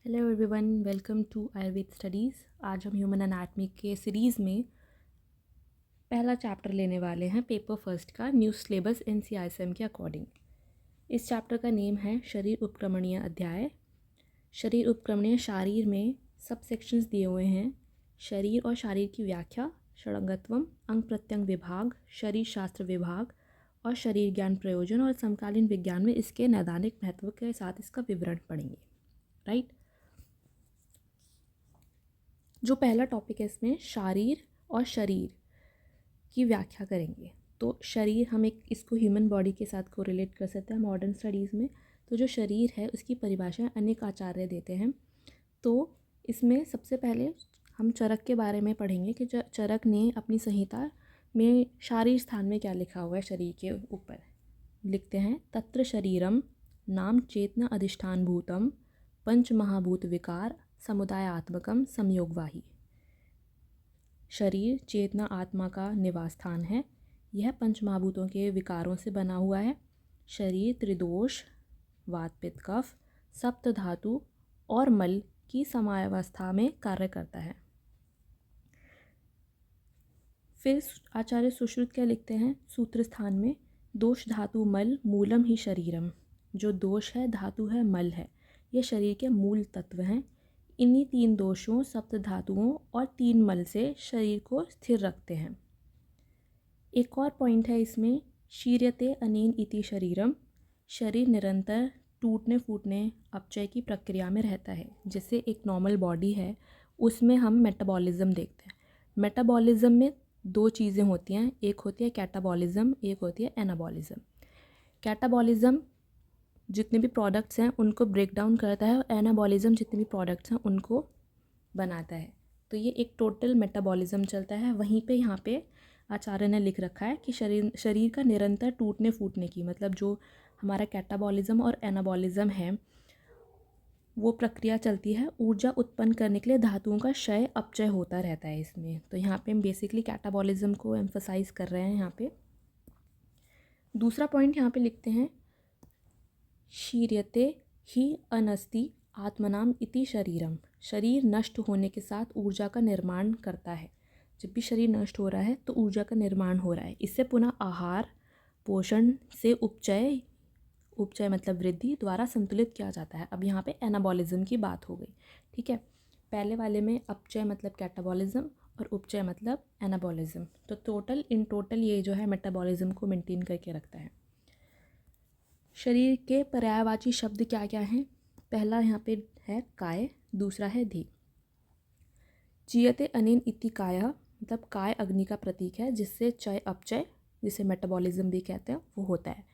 Hello everyone, welcome to Ayurveda studies. आज हम human anatomy के सीरीज़ में पहला चैप्टर लेने वाले हैं, पेपर फर्स्ट का, न्यू सिलेबस NCISM के अकॉर्डिंग। इस चैप्टर का नेम है शरीर उपक्रमणीय अध्याय। शरीर उपक्रमणीय शारीर में सब सेक्शंस दिए हुए हैं। शरीर और शारीर की व्याख्या, षडंगत्वम, अंग प्रत्यंग विभाग, शरीर शास्त्र विभाग और शरीर ज्ञान प्रयोजन और समकालीन विज्ञान में इसके नैदानिक महत्व के साथ इसका विवरण पढ़ेंगे। राइट। जो पहला टॉपिक है इसमें शारीर और शरीर की व्याख्या करेंगे। तो शरीर हम एक इसको ह्यूमन बॉडी के साथ को रिलेट कर सकते हैं मॉडर्न स्टडीज़ में। तो जो शरीर है उसकी परिभाषा अनेक आचार्य देते हैं। तो इसमें सबसे पहले हम चरक के बारे में पढ़ेंगे कि चरक ने अपनी संहिता में शारीर स्थान में क्या लिखा हुआ है। शरीर के ऊपर लिखते हैं तत्र शरीरम नाम चेतना अधिष्ठान भूतम पंच महाभूत विकार समुदायात्मकम संयोगवाही। शरीर चेतना आत्मा का निवास स्थान है। यह पंच महाभूतों के विकारों से बना हुआ है। शरीर त्रिदोष, वात पित्त कफ, सप्त धातु और मल की समावस्था में कार्य करता है। फिर आचार्य सुश्रुत क्या लिखते हैं सूत्र स्थान में, दोष धातु मल मूलम ही शरीरम। जो दोष है, धातु है, मल है, ये शरीर के मूल तत्व हैं। इन्हीं तीन दोषों, सप्त धातुओं और तीन मल से शरीर को स्थिर रखते हैं। एक और पॉइंट है इसमें, शीर्यते अनेन इति शरीरम। शरीर निरंतर टूटने फूटने अपचय की प्रक्रिया में रहता है। जैसे एक नॉर्मल बॉडी है उसमें हम मेटाबॉलिज्म देखते हैं। मेटाबॉलिज्म में दो चीज़ें होती हैं, एक होती है कैटाबॉलिज्म, एक होती है एनाबॉलिज्म। कैटाबॉलिज्म जितने भी प्रोडक्ट्स हैं उनको ब्रेक डाउन करता है और एनाबॉलिज्म जितने भी प्रोडक्ट्स हैं उनको बनाता है। तो ये एक टोटल मेटाबॉलिज्म चलता है। वहीं पे यहाँ पे आचार्य ने लिख रखा है कि शरीर का निरंतर टूटने फूटने की, मतलब जो हमारा कैटाबॉलिज्म और एनाबॉलिज्म है वो प्रक्रिया चलती है। ऊर्जा उत्पन्न करने के लिए धातुओं का क्षय अपचय होता रहता है इसमें। तो यहाँ पे हम बेसिकली कैटाबॉलिज्म को एम्फसाइज कर रहे हैं। यहाँ पे दूसरा पॉइंट यहाँ पे लिखते हैं, शीर्यते ही अनस्ति आत्मनाम इति शरीरम। शरीर नष्ट होने के साथ ऊर्जा का निर्माण करता है। जब भी शरीर नष्ट हो रहा है तो ऊर्जा का निर्माण हो रहा है। इससे पुनः आहार पोषण से उपचय, उपचय मतलब वृद्धि द्वारा संतुलित किया जाता है। अब यहाँ पे एनाबॉलिज्म की बात हो गई। ठीक है, पहले वाले में अपचय मतलब कैटाबॉलिज्म और उपचय मतलब एनाबॉलिज्म। तो टोटल ये जो है मेटाबॉलिज्म को मेंटेन करके रखता है। शरीर के पर्यायवाची शब्द क्या क्या हैं? पहला यहाँ पे है काय, दूसरा है धी। जियते अनेन इति काया, मतलब काय अग्नि का प्रतीक है जिससे चय अपचय, जिसे मेटाबॉलिज्म भी कहते हैं, वो होता है।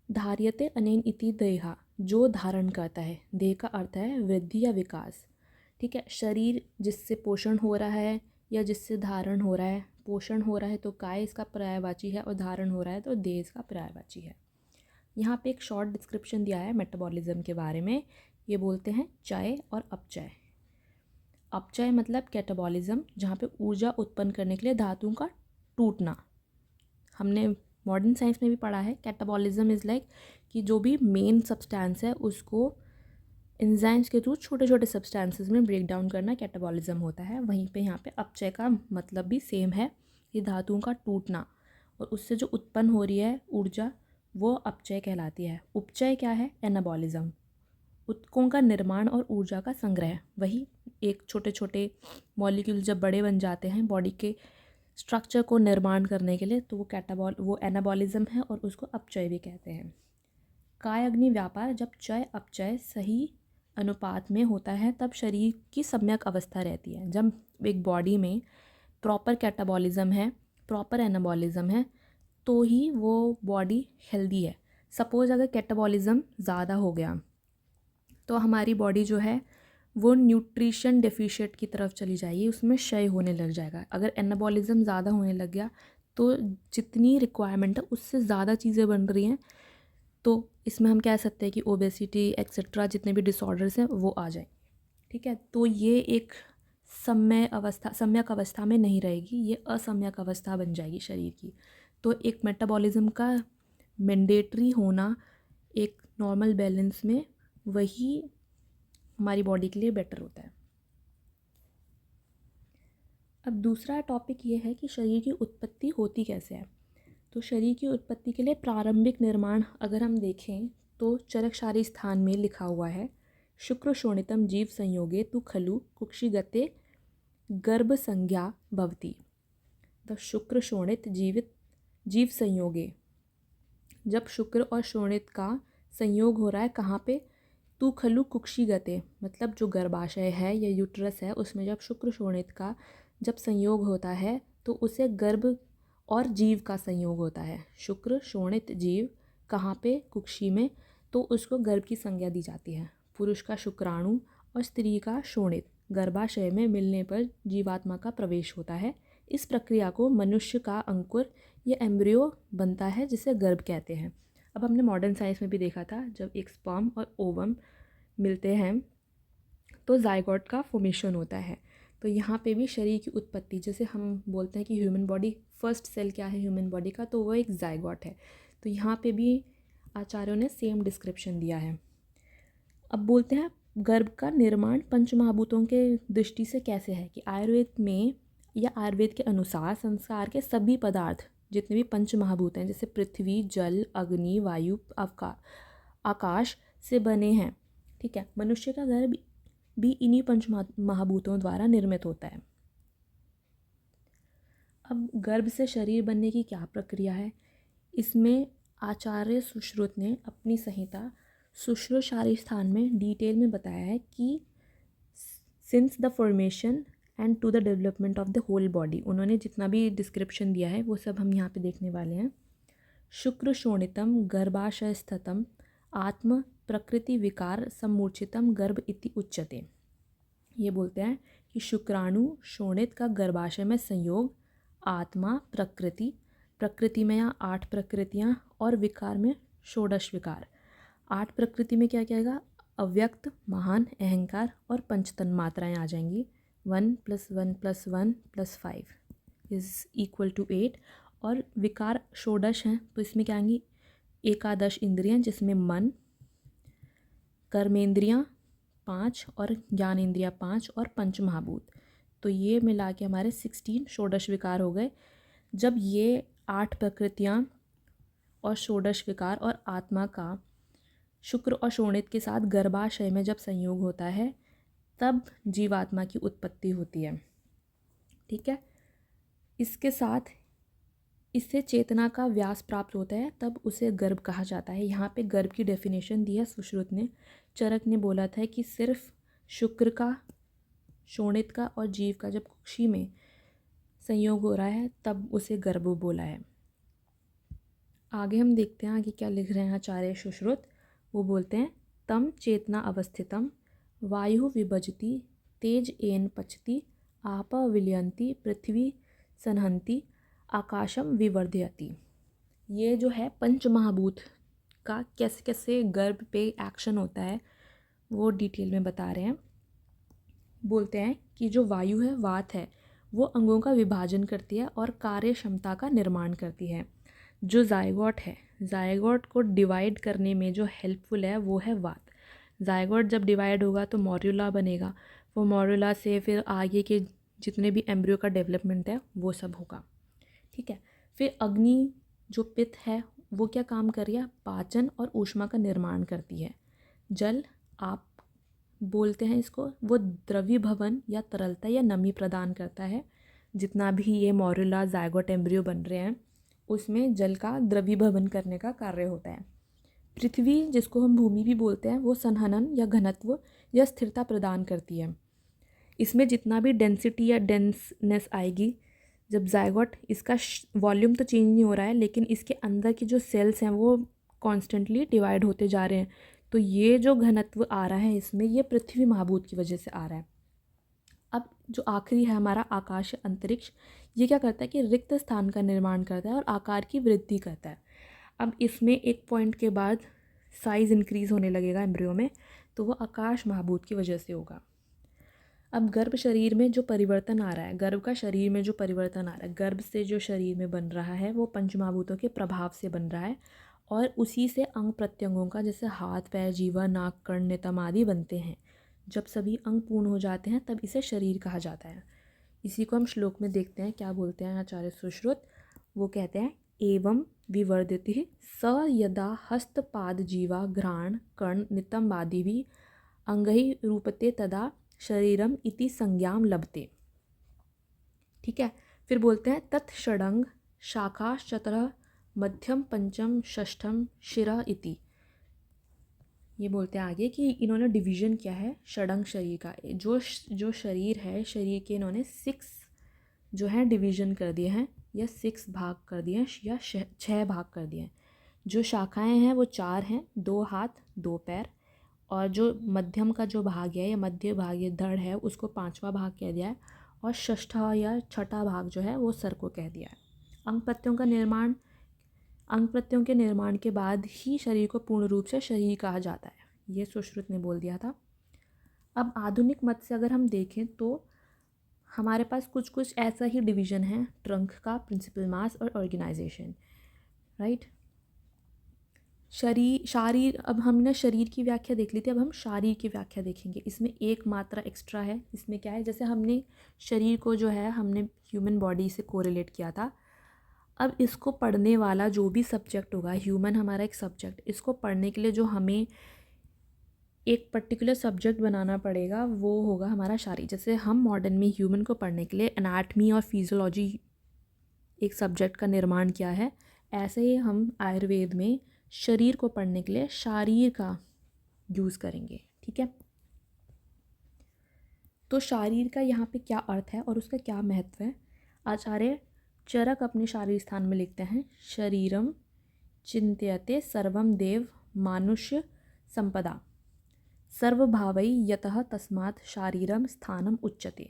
धार्यते अनेन इति देहा, जो धारण करता है। देह का अर्थ है वृद्धि या विकास। ठीक है, शरीर जिससे पोषण हो रहा है या जिससे धारण हो रहा है। पोषण हो रहा है तो काय इसका पर्यायवाची है और धारण हो रहा है तो देह इसका पर्यायवाची है। यहाँ पे एक शॉर्ट डिस्क्रिप्शन दिया है मेटाबॉलिज्म के बारे में। ये बोलते हैं चय और अपचय। अपचय मतलब कैटाबॉलिज्म, जहाँ पे ऊर्जा उत्पन्न करने के लिए धातुओं का टूटना। हमने मॉडर्न साइंस में भी पढ़ा है, कैटाबॉलिज्म इज़ लाइक कि जो भी मेन सब्सटेंस है उसको एंजाइम्स के थ्रू छोटे छोटे सब्सटेंसेस में ब्रेक डाउन करना कैटाबॉलिज्म होता है। वहीं पे यहाँ पे अपचय का मतलब भी सेम है, कि धातुओं का टूटना और उससे जो उत्पन्न हो रही है ऊर्जा वो अपचय कहलाती है। उपचय क्या है? एनाबॉलिज्म, उत्कों का निर्माण और ऊर्जा का संग्रह। वही एक छोटे छोटे मॉलिक्यूल जब बड़े बन जाते हैं बॉडी के स्ट्रक्चर को निर्माण करने के लिए, तो वो एनाबॉलिज्म है और उसको अपचय भी कहते हैं। काय अग्नि व्यापार, जब चय अपचय सही अनुपात में होता है तब शरीर की सम्यक अवस्था रहती है। जब एक बॉडी में प्रॉपर कैटाबॉलिज्म है, प्रॉपर एनाबॉलिज्म है, तो ही वो बॉडी हेल्दी है। सपोज़ अगर कैटाबॉलिज्म ज़्यादा हो गया तो हमारी बॉडी जो है वो न्यूट्रिशन डेफिशिएंट की तरफ चली जाएगी, उसमें क्षय होने लग जाएगा। अगर एनाबॉलिज्म ज़्यादा होने लग गया तो जितनी रिक्वायरमेंट है उससे ज़्यादा चीज़ें बन रही हैं, तो इसमें हम कह सकते हैं कि ओबेसिटी एक्सेट्रा जितने भी डिसऑर्डर्स हैं वो आ जाए। ठीक है, तो ये एक सम्यक अवस्था में नहीं रहेगी, ये असम्यक अवस्था बन जाएगी शरीर की। तो एक मेटाबॉलिज्म का मैंडेटरी होना एक नॉर्मल बैलेंस में, वही हमारी बॉडी के लिए बेटर होता है। अब दूसरा टॉपिक ये है कि शरीर की उत्पत्ति होती कैसे है। तो शरीर की उत्पत्ति के लिए प्रारंभिक निर्माण अगर हम देखें तो चरकशारी स्थान में लिखा हुआ है, शुक्र शोणितम जीव संयोगे तु खलु कुक्षिगते गर्भ संज्ञा भवति। द शुक्र शोणित जीव संयोगे, जब शुक्र और शोणित का संयोग हो रहा है कहाँ पे, तू खलु कुक्षिगते, मतलब जो गर्भाशय है या यूट्रस है उसमें जब शुक्र शोणित का जब संयोग होता है तो उसे गर्भ और जीव का संयोग होता है। शुक्र शोणित जीव कहाँ पे, कुक्षी में, तो उसको गर्भ की संज्ञा दी जाती है। पुरुष का शुक्राणु और स्त्री का शोणित गर्भाशय में मिलने पर जीवात्मा का प्रवेश होता है। इस प्रक्रिया को मनुष्य का अंकुर या एम्ब्रियो बनता है जिसे गर्भ कहते हैं। अब हमने मॉडर्न साइंस में भी देखा था, जब एक स्पर्म और ओवम मिलते हैं तो जाइगोट का फॉर्मेशन होता है। तो यहाँ पे भी शरीर की उत्पत्ति, जैसे हम बोलते हैं कि ह्यूमन बॉडी, फर्स्ट सेल क्या है ह्यूमन बॉडी का, तो वो एक जाइगोट है। तो यहाँ पे भी आचार्यों ने सेम डिस्क्रिप्शन दिया है। अब बोलते हैं गर्भ का निर्माण पंचमहाभूतों के दृष्टि से कैसे है, कि आयुर्वेद में या आयुर्वेद के अनुसार संसार के सभी पदार्थ जितने भी पंचमहाभूत हैं, जैसे पृथ्वी, जल, अग्नि, वायु, आकाश से बने हैं। ठीक है, मनुष्य का गर्भ भी इन्हीं पंच महाभूतों द्वारा निर्मित होता है। अब गर्भ से शरीर बनने की क्या प्रक्रिया है, इसमें आचार्य सुश्रुत ने अपनी संहिता सुश्रुतशारी स्थान में डिटेल में बताया है कि since the formation and to the development of the whole body, उन्होंने जितना भी डिस्क्रिप्शन दिया है वो सब हम यहाँ पे देखने वाले हैं। शुक्र शोणितम गर्भाशय स्थितम आत्म प्रकृति विकार सम्मूर्छितम गर्भ इति उच्यते। ये बोलते हैं कि शुक्राणु शोणित का गर्भाशय में संयोग, आत्मा, प्रकृति में यहाँ 8 प्रकृतियाँ और विकार में षोडश विकार। 8 प्रकृति में क्या कहेगा, अव्यक्त, महान, अहंकार और पंचतन मात्राएँ आ जाएंगी। 1 + 1 + 1 + 5 = 8। और विकार षोडश हैं तो इसमें क्या आएंगी, एकादश इंद्रियां जिसमें मन, कर्मेंद्रियां 5 और ज्ञानेंद्रियां 5 और पंचमहाभूत, तो ये मिला के हमारे 16 षोडश विकार हो गए। जब ये 8 प्रकृतियां और षोडश विकार और आत्मा का शुक्र और शोणित के साथ गर्भाशय में जब संयोग होता है तब जीवात्मा की उत्पत्ति होती है। ठीक है, इसके साथ इससे चेतना का व्यास प्राप्त होता है, तब उसे गर्भ कहा जाता है। यहाँ पे गर्भ की डेफिनेशन दी है सुश्रुत ने। चरक ने बोला था कि सिर्फ शुक्र का, शोणित का और जीव का जब कुक्षी में संयोग हो रहा है तब उसे गर्भ बोला है। आगे हम देखते हैं आगे क्या लिख रहे हैं आचार्य सुश्रुत। वो बोलते हैं तम चेतना अवस्थितम वायु विभजति तेज एन पचति आप विलयंती पृथ्वी सनहंती आकाशम विवर्धयति। ये जो है पंचमहाभूत का कैसे कैसे गर्भ पे एक्शन होता है वो डिटेल में बता रहे हैं। बोलते हैं कि जो वायु है, वात है, वो अंगों का विभाजन करती है और कार्य क्षमता का निर्माण करती है। जो जायगोट है, जायगोट को डिवाइड करने में जो हेल्पफुल है वो है वात। जायगोट जब डिवाइड होगा तो मॉर्यूला बनेगा, वो मॉर्यूला से फिर आगे के जितने भी एम्ब्रियो का डेवलपमेंट है वो सब होगा। ठीक है, फिर अग्नि जो पित्त है वो क्या काम कर रही है, पाचन और ऊष्मा का निर्माण करती है। जल आप बोलते हैं इसको, वो द्रवीभवन या तरलता या नमी प्रदान करता है। जितना भी ये मॉर्यूला जायगोट एम्ब्रियो बन रहे हैं उसमें जल का द्रवीभवन करने का कार्य होता है। पृथ्वी जिसको हम भूमि भी बोलते हैं वो संहनन या घनत्व या स्थिरता प्रदान करती है। इसमें जितना भी डेंसिटी या डेंसनेस आएगी, जब जायगोट, इसका वॉल्यूम तो चेंज नहीं हो रहा है लेकिन इसके अंदर की जो सेल्स हैं वो कॉन्स्टेंटली डिवाइड होते जा रहे हैं, तो ये जो घनत्व आ रहा है इसमें, ये पृथ्वी महाभूत की वजह से आ रहा है। अब जो आखिरी है हमारा आकाश अंतरिक्ष, ये क्या करता है कि रिक्त स्थान का निर्माण करता है और आकार की वृद्धि करता है। अब इसमें एक पॉइंट के बाद साइज़ इंक्रीज़ होने लगेगा एम्ब्रियो में, तो वो आकाश महाभूत की वजह से होगा। अब गर्भ शरीर में जो परिवर्तन आ रहा है, गर्भ का शरीर में जो परिवर्तन आ रहा है, गर्भ से जो शरीर में बन रहा है वो पंचमहाभूतों के प्रभाव से बन रहा है और उसी से अंग प्रत्यंगों का, जैसे हाथ, पैर, जीवा, नाक, कर्ण, नितंब आदि बनते हैं। जब सभी अंग पूर्ण हो जाते हैं तब इसे शरीर कहा जाता है। इसी को हम श्लोक में देखते हैं क्या बोलते हैं आचार्य सुश्रुत। वो कहते हैं एवं विवर्धति स यदा हस्तपाद जीवा घ्राण कर्ण नितंबादि भी अंगहि रूपते तदा शरीरम इति संज्ञाम लभते। ठीक है, फिर बोलते हैं तत् षडंग शाखा चतुरः मध्यम पंचम षष्ठम शिरः इति। ये बोलते हैं आगे कि इन्होंने डिवीज़न किया है षडंग शरीर का। जो शरीर है, शरीर के इन्होंने 6 जो है डिवीज़न कर दिए हैं, या 6 भाग कर दिए हैं, या 6 भाग कर दिए हैं। जो शाखाएं हैं वो 4 हैं, 2 हाथ 2 पैर, और जो मध्यम का जो भाग है या मध्य भाग या धड़ है उसको 5वां भाग कह दिया है, और षष्ठा या छठा भाग जो है वो सर को कह दिया है। अंग प्रत्ययों के निर्माण के बाद ही शरीर को पूर्ण रूप से शरीर कहा जाता है, ये सुश्रुत ने बोल दिया था। अब आधुनिक मत से अगर हम देखें तो हमारे पास कुछ कुछ ऐसा ही डिवीज़न है ट्रंक का, प्रिंसिपल मास और ऑर्गेनाइजेशन, राइट। शारीर, अब हमने शरीर की व्याख्या देख ली थी, अब हम शारीर की व्याख्या देखेंगे। इसमें एक मात्रा एक्स्ट्रा है। इसमें क्या है, जैसे हमने शरीर को जो है हमने ह्यूमन बॉडी से कोरिलेट किया था। अब इसको पढ़ने वाला जो भी सब्जेक्ट होगा, ह्यूमन हमारा एक सब्जेक्ट, इसको पढ़ने के लिए जो हमें एक पर्टिकुलर सब्जेक्ट बनाना पड़ेगा वो होगा हमारा शारीर। जैसे हम मॉडर्न में ह्यूमन को पढ़ने के लिए एनाटमी और फिजियोलॉजी एक सब्जेक्ट का निर्माण किया है, ऐसे ही हम आयुर्वेद में शरीर को पढ़ने के लिए शारीर का यूज़ करेंगे। ठीक है, तो शारीर का यहाँ पे क्या अर्थ है और उसका क्या महत्व है। आचार्य चरक अपने शारीर स्थान में लिखते हैं, शरीरम चिंत्यते सर्वम देव मानुष्य संपदा सर्वभावै यतः तस्मात् शारीरम स्थानम उच्यते।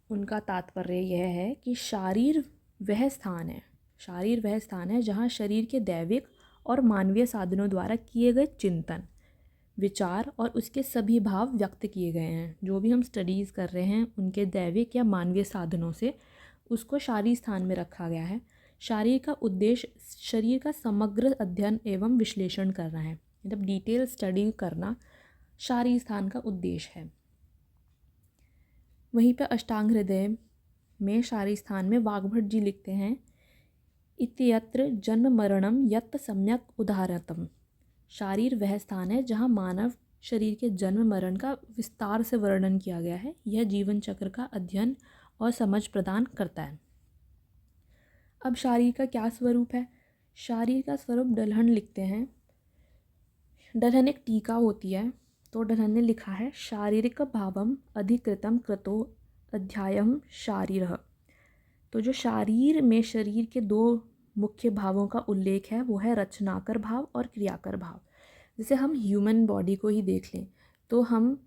उनका तात्पर्य यह है कि शारीर वह स्थान है जहाँ शरीर के दैविक और मानवीय साधनों द्वारा किए गए चिंतन, विचार और उसके सभी भाव व्यक्त किए गए हैं। जो भी हम स्टडीज़ कर रहे हैं उनके दैविक या मानवीय साधनों से उसको शारीर स्थान में रखा गया है। शारीर का उद्देश्य शरीर का समग्र अध्ययन एवं विश्लेषण करना है, मतलब डिटेल स्टडी करना शारीर स्थान का उद्देश्य है। वहीं पर अष्टांग हृदय में शारीर स्थान में वाग्भट जी लिखते हैं, इत्यत्र जन्म मरणम यत् सम्यक उदाहरतम। शारीर वह स्थान है जहाँ मानव शरीर के जन्म मरण का विस्तार से वर्णन किया गया है। यह जीवन चक्र का अध्ययन और समझ प्रदान करता है। अब शारीर का क्या स्वरूप है। शारीर का स्वरूप डल्हन लिखते हैं। डल्हन एक टीका होती है, तो डल्हन ने लिखा है, शारीरिक भावम अधिकृतम कृतो अध्यायम शारीरः। तो जो शारीर में शरीर के 2 मुख्य भावों का उल्लेख है वो है रचनाकर भाव और क्रियाकर भाव। जैसे हम ह्यूमन बॉडी को ही देख लें तो हम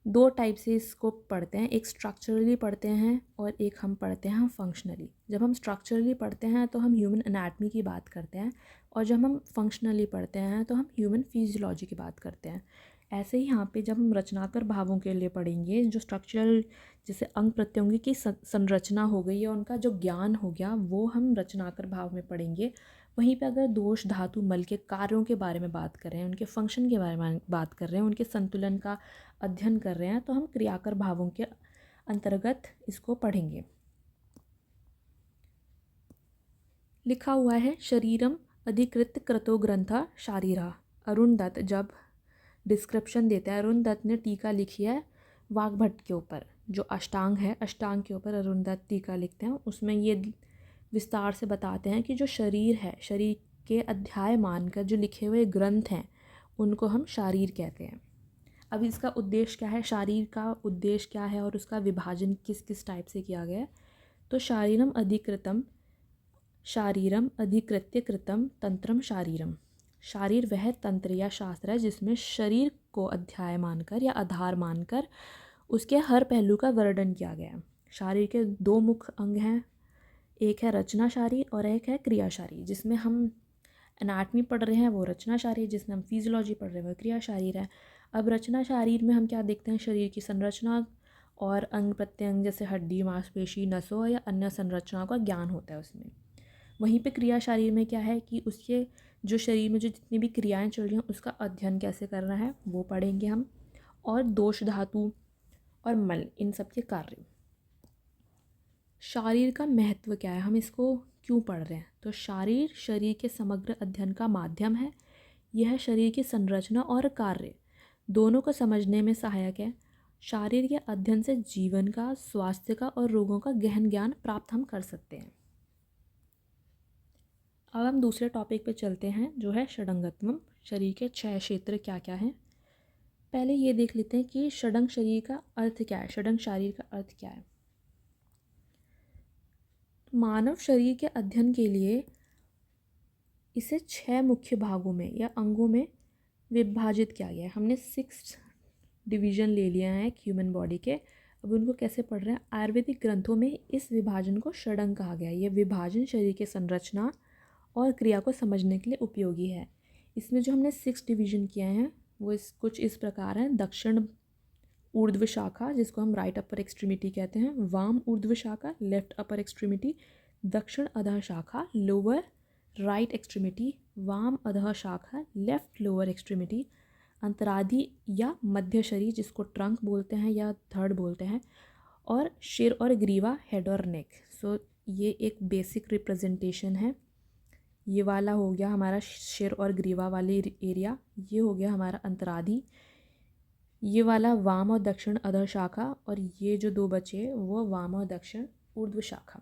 2 टाइप से इसको पढ़ते हैं, एक स्ट्रक्चरली पढ़ते हैं और एक हम पढ़ते हैं फंक्शनली। जब हम स्ट्रक्चरली पढ़ते हैं तो हम ह्यूमन एनाटमी की बात करते हैं, और जब हम फंक्शनली पढ़ते हैं तो हम ह्यूमन फिजियोलॉजी की बात करते हैं। ऐसे ही यहाँ पे जब हम रचनाकर भावों के लिए पढ़ेंगे, जो स्ट्रक्चरल जैसे अंग प्रत्यंगों की संरचना हो गई या उनका जो ज्ञान हो गया वो हम रचनाकर भाव में पढ़ेंगे। वहीं पे अगर दोष धातु मल के कार्यों के बारे में बात कर रहे हैं, उनके फंक्शन के बारे में बात कर रहे हैं, उनके संतुलन का अध्ययन कर रहे हैं, तो हम क्रियाकर भावों के अंतर्गत इसको पढ़ेंगे। लिखा हुआ है, शरीरम अधिकृत कृतो ग्रंथ शारीरा। अरुण दत्त जब डिस्क्रिप्शन देता है, अरुण दत्त ने टीका लिखी है वाग्भट के ऊपर, जो अष्टांग है, अष्टांग के ऊपर अरुण दत्त टीका लिखते हैं। उसमें ये विस्तार से बताते हैं कि जो शरीर है, शरीर के अध्याय मानकर जो लिखे हुए ग्रंथ हैं उनको हम शारीर कहते हैं। अब इसका उद्देश्य क्या है, शारीर का उद्देश्य क्या है और उसका विभाजन किस किस टाइप से किया गया है। तो शारीरम अधिकृत्य कृतम तंत्रम शारीरम। शारीर वह तंत्र या शास्त्र है जिसमें शरीर को अध्याय मानकर या आधार मानकर उसके हर पहलू का वर्णन किया गया है। शारीर के 2 मुख्य अंग हैं, एक है रचना शारीर और एक है क्रिया शारीर। जिसमें हम एनाटमी पढ़ रहे हैं वो रचना शारीर, जिसमें हम फिजियोलॉजी पढ़ रहे हैं वो क्रिया शारीर है। अब रचना शारीर में हम क्या देखते हैं, शरीर की संरचना और अंग प्रत्यंग जैसे हड्डी, मांसपेशी, नसों या अन्य संरचनाओं का ज्ञान होता है उसमें। वहीं पे क्रिया शारीर में क्या है कि उसके जो शरीर में जो जितनी भी क्रियाएं चल रही हैं उसका अध्ययन कैसे करना है वो पढ़ेंगे हम। और दोष धातु और मल, इन सब के कार्य। शारीर का महत्व क्या है, हम इसको क्यों पढ़ रहे हैं? तो शारीर शरीर के समग्र अध्ययन का माध्यम है। यह शरीर की संरचना और कार्य दोनों को समझने में सहायक है। शारीर के अध्ययन से जीवन का, स्वास्थ्य का और रोगों का गहन ज्ञान प्राप्त हम कर सकते हैं। अब हम दूसरे टॉपिक पे चलते हैं, जो है षडंगत्वम। शरीर के 6 क्षेत्र क्या क्या हैं। पहले ये देख लेते हैं कि षडंग शरीर का अर्थ क्या है, षडंग शरीर का अर्थ क्या है। मानव शरीर के अध्ययन के लिए इसे 6 मुख्य भागों में या अंगों में विभाजित किया गया है। हमने 6 डिवीज़न ले लिया है ह्यूमन बॉडी के। अब उनको कैसे पढ़ रहे हैं? आयुर्वेदिक ग्रंथों में इस विभाजन को षडंग कहा गया है। यह विभाजन शरीर के संरचना और क्रिया को समझने के लिए उपयोगी है। इसमें जो हमने 6 डिवीज़न किए हैं वो कुछ इस प्रकार हैं। दक्षिण ऊर्ध्व शाखा, जिसको हम राइट अपर एक्सट्रीमिटी कहते हैं। वाम ऊर्ध्व शाखा, लेफ्ट अपर एक्सट्रीमिटी। दक्षिण अधः शाखा, लोअर राइट एक्सट्रीमिटी। वाम अधः शाखा, लेफ्ट लोअर एक्सट्रीमिटी। अंतरादि या मध्य शरीर, जिसको ट्रंक बोलते हैं या धड़ बोलते हैं। और शिर और ग्रीवा, हेड और नेक। सो ये एक बेसिक रिप्रेजेंटेशन है। ये वाला हो गया हमारा शिर और ग्रीवा वाली एरिया। ये हो गया हमारा अंतरादि। ये वाला वाम और दक्षिण अधः शाखा, और ये जो 2 बचे वो वाम और दक्षिण ऊर्ध्व शाखा।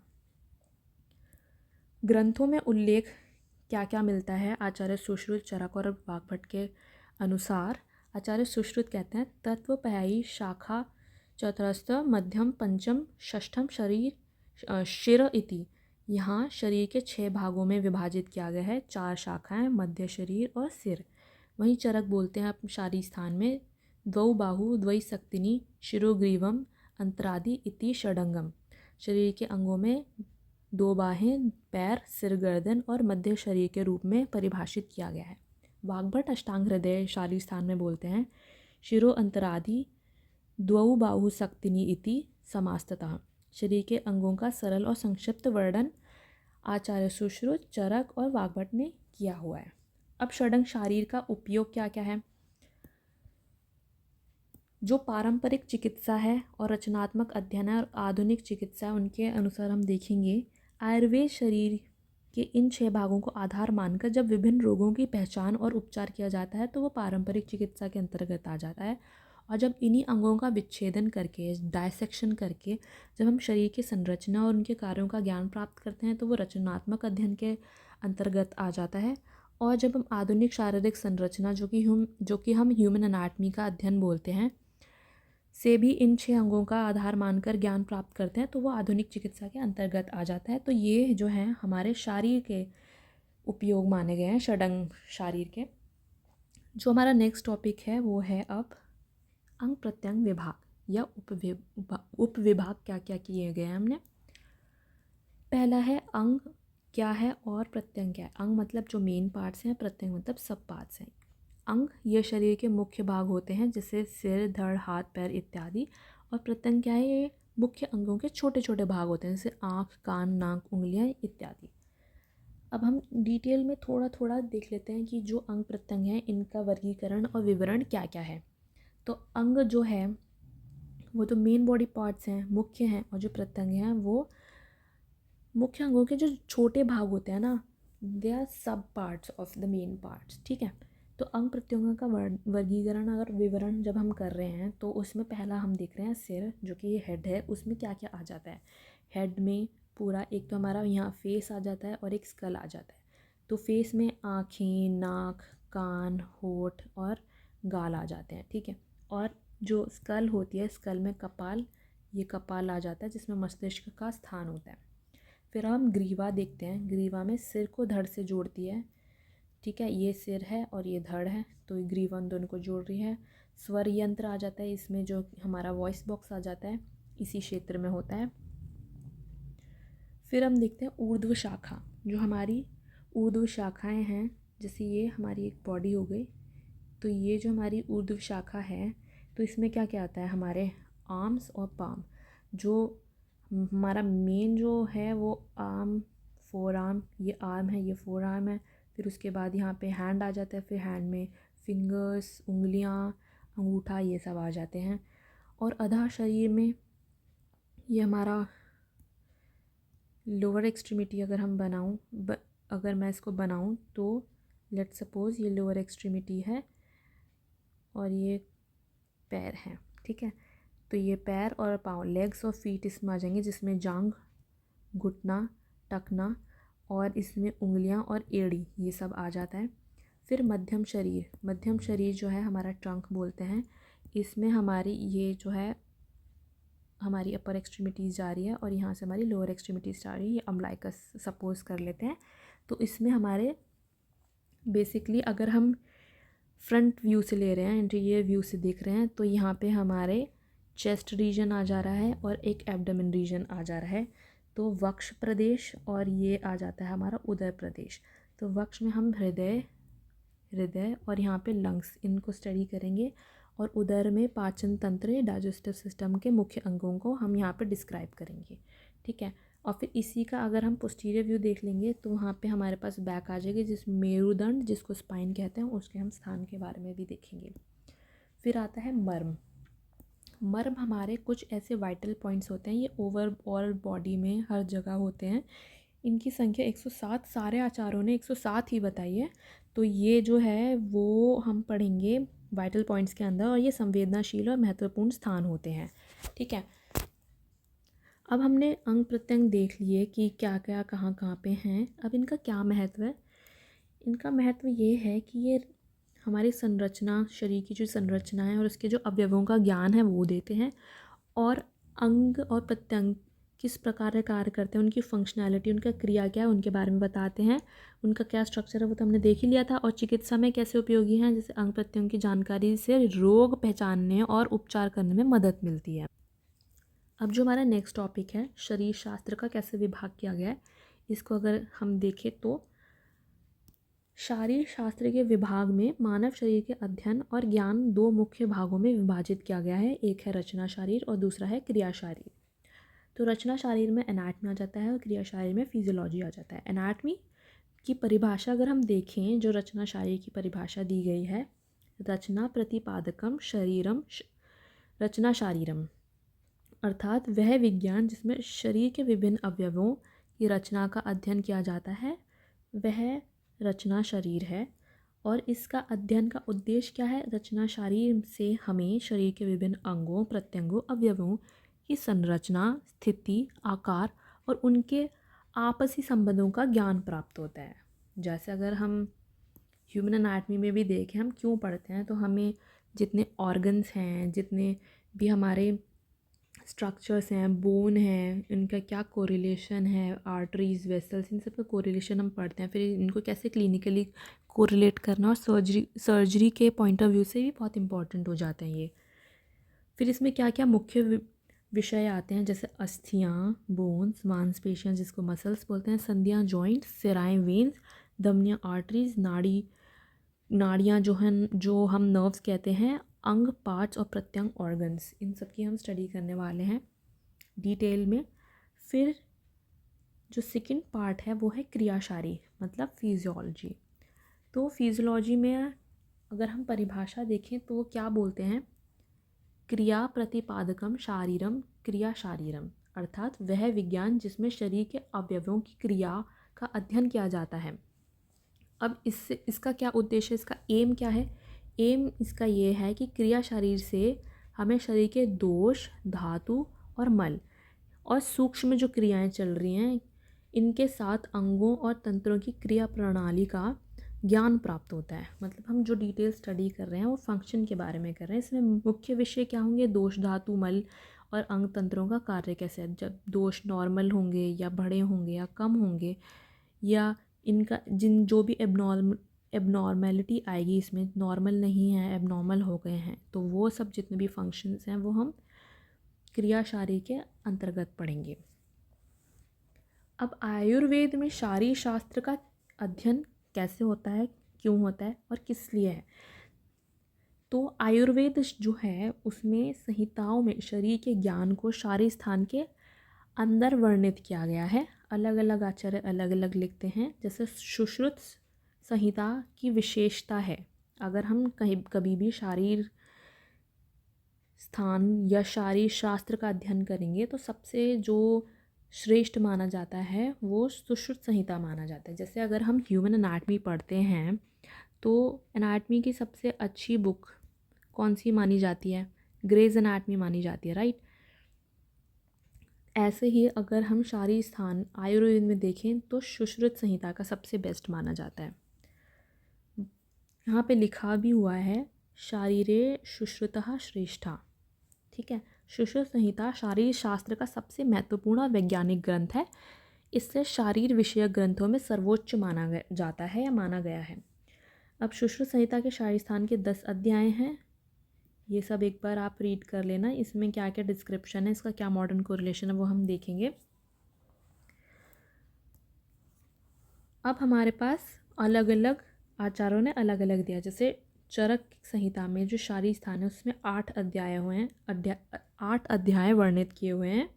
ग्रंथों में उल्लेख क्या क्या मिलता है? आचार्य सुश्रुत, चरक और वाग्भट के अनुसार आचार्य सुश्रुत कहते हैं, तत्वपयायी शाखा चतुरस्थ मध्यम पंचम षष्ठम शरीर शिर इति। यहाँ शरीर के 6 भागों में विभाजित किया गया है। 4 शाखाएं, मध्य शरीर और सिर। वहीं चरक बोलते हैं शारीर स्थान में, द्वौ बाहु द्वै सक्तिनी शिरोग्रीवम अंतरादि इति षडंगम। शरीर के अंगों में 2 बाहें, पैर, सिर, गर्दन और मध्य शरीर के रूप में परिभाषित किया गया है। वाग्भट अष्टांग हृदय शारीर स्थान में बोलते हैं, शिरो अंतरादि द्वौ बाहु सक्तिनी इति समास्ततः। शरीर के अंगों का सरल और संक्षिप्त वर्णन आचार्य सुश्रुत, चरक और वाग्भट ने किया हुआ है। अब षडंग शरीर का उपयोग क्या क्या है? जो पारंपरिक चिकित्सा है और रचनात्मक अध्ययन है और आधुनिक चिकित्सा, उनके अनुसार हम देखेंगे आयुर्वेद शरीर के इन 6 भागों को आधार मानकर जब विभिन्न रोगों की पहचान और उपचार किया जाता है तो वो पारंपरिक चिकित्सा के अंतर्गत आ जाता है। और जब इन्हीं अंगों का विच्छेदन करके, डायसेक्शन करके जब हम शरीर की संरचना और उनके कार्यों का ज्ञान प्राप्त करते हैं तो वो रचनात्मक अध्ययन के अंतर्गत आ जाता है। और जब हम आधुनिक शारीरिक संरचना, जो कि हम ह्यूमन एनाटमी का अध्ययन बोलते हैं, से भी इन 6 अंगों का आधार मानकर ज्ञान प्राप्त करते हैं तो वो आधुनिक चिकित्सा के अंतर्गत आ जाता है। तो ये जो है हमारे शरीर के उपयोग माने गए हैं, षडंग शरीर के। जो हमारा नेक्स्ट टॉपिक है वो है अब अंग प्रत्यंग विभाग या उपविभाग क्या क्या किए गए हैं हमने। पहला है अंग क्या है और प्रत्यंग क्या है। अंग मतलब जो मेन पार्ट्स हैं, प्रत्यंग मतलब सब पार्ट्स हैं। अंग ये शरीर के मुख्य भाग होते हैं, जैसे सिर, धड़, हाथ, पैर इत्यादि। और प्रत्यंग क्या है? ये मुख्य अंगों के छोटे छोटे भाग होते हैं, जैसे आँख, कान, नाक, उंगलियां इत्यादि। अब हम डिटेल में थोड़ा थोड़ा देख लेते हैं कि जो अंग प्रत्यंग हैं इनका वर्गीकरण और विवरण क्या क्या है। तो अंग जो है वो तो मेन बॉडी पार्ट्स हैं, मुख्य हैं, और जो प्रत्यंग हैं वो मुख्य अंगों के जो छोटे भाग होते हैं ना, दे आर सब parts of the main parts. ठीक है। तो अंग प्रत्यंगों का वर्गीकरण अगर विवरण जब हम कर रहे हैं तो उसमें पहला हम देख रहे हैं सिर, जो कि ये हेड है। उसमें क्या क्या आ जाता है? हेड में पूरा एक तो हमारा यहाँ फेस आ जाता है और एक स्कल आ जाता है। तो फेस में आँखें, नाक, कान, होठ और गाल आ जाते हैं। ठीक है। और जो स्कल होती है, स्कल में कपाल, ये कपाल आ जाता है जिसमें मस्तिष्क का स्थान होता है। फिर हम ग्रीवा देखते हैं। ग्रीवा में सिर को धड़ से जोड़ती है। ठीक है। ये सिर है और ये धड़ है, तो ग्रीवा उन दोनों को जोड़ रही है। स्वर यंत्र आ जाता है इसमें, जो हमारा वॉइस बॉक्स आ जाता है, इसी क्षेत्र में होता है। फिर हम देखते हैं ऊर्ध्व शाखा। जो हमारी ऊर्ध्व शाखाएं हैं, जैसे ये हमारी एक बॉडी हो गई, तो ये जो हमारी ऊर्ध्व शाखा है तो इसमें क्या क्या आता है? हमारे आर्म्स और पाम। जो हमारा मेन जो है वो आर्म, फोर आर्म, ये आर्म है, ये फोर आर्म है। फिर उसके बाद यहाँ पे हैंड आ जाता है। फिर हैंड में फिंगर्स, उंगलियाँ, अंगूठा, ये सब आ जाते हैं। और अधा शरीर में ये हमारा लोअर एक्सट्रीमिटी अगर हम अगर मैं इसको बनाऊं तो लेट सपोज़ ये लोअर एक्सट्रीमिटी है और ये पैर हैं, ठीक है। तो ये पैर और पाँव, लेग्स और फीट इसमें आ जाएंगे, जिसमें जांघ, घुटना, टखना और इसमें उंगलियां और एड़ी, ये सब आ जाता है। फिर मध्यम शरीर जो है हमारा ट्रंक बोलते हैं। इसमें हमारी ये जो है हमारी अपर एक्सट्रीमिटीज़ जा रही है और यहाँ से हमारी लोअर एक्सट्रीमिटीज़ जा रही है। ये अम्बलाइकस सपोज कर लेते हैं। तो इसमें हमारे बेसिकली अगर हम फ्रंट व्यू से ले रहे हैं, इंटीरियर व्यू से देख रहे हैं, तो यहाँ पे हमारे चेस्ट रीजन आ जा रहा है और एक एब्डोमेन रीजन आ जा रहा है। तो वक्ष प्रदेश और ये आ जाता है हमारा उदर प्रदेश। तो वक्ष में हम हृदय और यहाँ पे लंग्स, इनको स्टडी करेंगे। और उदर में पाचन तंत्र, डाइजेस्टिव सिस्टम के मुख्य अंगों को हम यहाँ पे डिस्क्राइब करेंगे, ठीक है। और फिर इसी का अगर हम पोस्टीरियर व्यू देख लेंगे तो वहाँ पे हमारे पास बैक आ जाएगी, जिस मेरुदंड, जिसको स्पाइन कहते हैं, उसके हम स्थान के बारे में भी देखेंगे। फिर आता है मर्म हमारे कुछ ऐसे वाइटल पॉइंट्स होते हैं, ये ओवरऑल बॉडी में हर जगह होते हैं। इनकी संख्या 107, सारे आचार्यों ने 107 ही बताई है। तो ये जो है वो हम पढ़ेंगे वाइटल पॉइंट्स के अंदर, और ये संवेदनशील और महत्वपूर्ण स्थान होते हैं, ठीक है। अब हमने अंग प्रत्यंग देख लिए कि क्या क्या कहाँ कहाँ पे हैं। अब इनका क्या महत्व है? इनका महत्व ये है कि ये हमारी संरचना, शरीर की जो संरचना है और उसके जो अवयवों का ज्ञान है वो देते हैं। और अंग और प्रत्यंग किस प्रकार कार्य करते हैं, उनकी फंक्शनैलिटी, उनका क्रिया क्या है, उनके बारे में बताते हैं। उनका क्या स्ट्रक्चर है वो तो हमने देख ही लिया था। और चिकित्सा में कैसे उपयोगी हैं, जैसे अंग प्रत्यंग की जानकारी से रोग पहचानने और उपचार करने में मदद मिलती है। अब जो हमारा नेक्स्ट टॉपिक है, शरीर शास्त्र का कैसे विभाग किया गया है, इसको अगर हम देखें तो शारीर शास्त्र के विभाग में मानव शरीर के अध्ययन और ज्ञान दो मुख्य भागों में विभाजित किया गया है। एक है रचना शारीर और दूसरा है क्रिया शारीर। तो रचना शारीर में एनाटमी आ जाता है और क्रिया शारीर में फिजियोलॉजी आ जाता है। एनाटमी की परिभाषा अगर हम देखें, जो रचना शारीर की परिभाषा दी गई है, रचना प्रतिपादकम शरीरम रचना शारीरम, अर्थात वह विज्ञान जिसमें शरीर के विभिन्न अवयवों की रचना का अध्ययन किया जाता है, वह रचना शरीर है। और इसका अध्ययन का उद्देश्य क्या है? रचना शरीर से हमें शरीर के विभिन्न अंगों, प्रत्यंगों, अवयवों की संरचना, स्थिति, आकार और उनके आपसी संबंधों का ज्ञान प्राप्त होता है। जैसे अगर हम ह्यूमन एनाटमी में भी देखें, हम क्यों पढ़ते हैं, तो हमें जितने ऑर्गन्स हैं, जितने भी हमारे स्ट्रक्चर्स हैं, बोन है, इनका क्या कोरिलेशन है, आर्टरीज, वेसल्स, इन सब का कोरिलेशन हम पढ़ते हैं। फिर इनको कैसे क्लिनिकली कोरिलेट करना, और सर्जरी के पॉइंट ऑफ व्यू से भी बहुत इंपॉर्टेंट हो जाते हैं ये। फिर इसमें क्या क्या मुख्य विषय आते हैं, जैसे अस्थियाँ, बोन्स, मांसपेशियाँ जिसको मसल्स बोलते हैं, संधियाँ, जॉइंट्स, सिराएँ, वेन्स, धमनियाँ, आर्टरीज, नाड़ियाँ जो हम नर्व्स कहते हैं, अंग, पार्ट्स और प्रत्यंग, ऑर्गन्स, इन सब की हम स्टडी करने वाले हैं डिटेल में। फिर जो सेकंड पार्ट है वो है क्रियाशारी, मतलब फिजियोलॉजी। तो फिजियोलॉजी में अगर हम परिभाषा देखें तो क्या बोलते हैं, क्रिया प्रतिपादकम शारीरम क्रिया शारीरम, अर्थात वह विज्ञान जिसमें शरीर के अवयवों की क्रिया का अध्ययन किया जाता है। अब इसका क्या उद्देश्य है, इसका एम क्या है? एम इसका ये है कि क्रिया शरीर से हमें शरीर के दोष, धातु और मल और सूक्ष्म जो क्रियाएं चल रही हैं, इनके साथ अंगों और तंत्रों की क्रिया प्रणाली का ज्ञान प्राप्त होता है। मतलब हम जो डिटेल स्टडी कर रहे हैं वो फंक्शन के बारे में कर रहे हैं। इसमें मुख्य विषय क्या होंगे? दोष, धातु, मल और अंग तंत्रों का कार्य कैसे है। जब दोष नॉर्मल होंगे या बड़े होंगे या कम होंगे, या इनका जो भी एबनॉर्मेलिटी आएगी, इसमें नॉर्मल नहीं है, एबनॉर्मल हो गए हैं, तो वो सब जितने भी फंक्शंस हैं वो हम क्रियाशारी के अंतर्गत पढ़ेंगे। अब आयुर्वेद में शारीर शास्त्र का अध्ययन कैसे होता है, क्यों होता है और किस लिए है? तो आयुर्वेद जो है उसमें संहिताओं में शरीर के ज्ञान को शारीर स्थान के अंदर वर्णित किया गया है। अलग अलग आचार्य अलग अलग लिखते हैं। जैसे सुश्रुत संहिता की विशेषता है, अगर हम कभी भी शारीर स्थान या शारीर शास्त्र का अध्ययन करेंगे तो सबसे जो श्रेष्ठ माना जाता है वो सुश्रुत संहिता माना जाता है। जैसे अगर हम ह्यूमन एनाटमी पढ़ते हैं तो एनाटमी की सबसे अच्छी बुक कौन सी मानी जाती है? ग्रेज एनाटमी मानी जाती है, राइट। ऐसे ही अगर हम शारीर स्थान आयुर्वेद में देखें तो सुश्रुत संहिता का सबसे बेस्ट माना जाता है। यहाँ पे लिखा भी हुआ है शारीरे सुश्रुतः श्रेष्ठा, ठीक है। सुश्रुत संहिता शारीर शास्त्र का सबसे महत्वपूर्ण वैज्ञानिक ग्रंथ है। इससे शारीर विषयक ग्रंथों में सर्वोच्च माना जाता है या माना गया है। अब सुश्रुत संहिता के शारीर स्थान के 10 अध्याय हैं। ये सब एक बार आप रीड कर लेना। इसमें क्या क्या डिस्क्रिप्शन है, इसका क्या मॉडर्न कोरिलेशन है वो हम देखेंगे। अब हमारे पास अलग अलग आचार्यों ने अलग अलग दिया। जैसे चरक संहिता में जो शारीर स्थान है उसमें 8 अध्याय हुए हैं, 8 अध्याय वर्णित किए हुए हैं।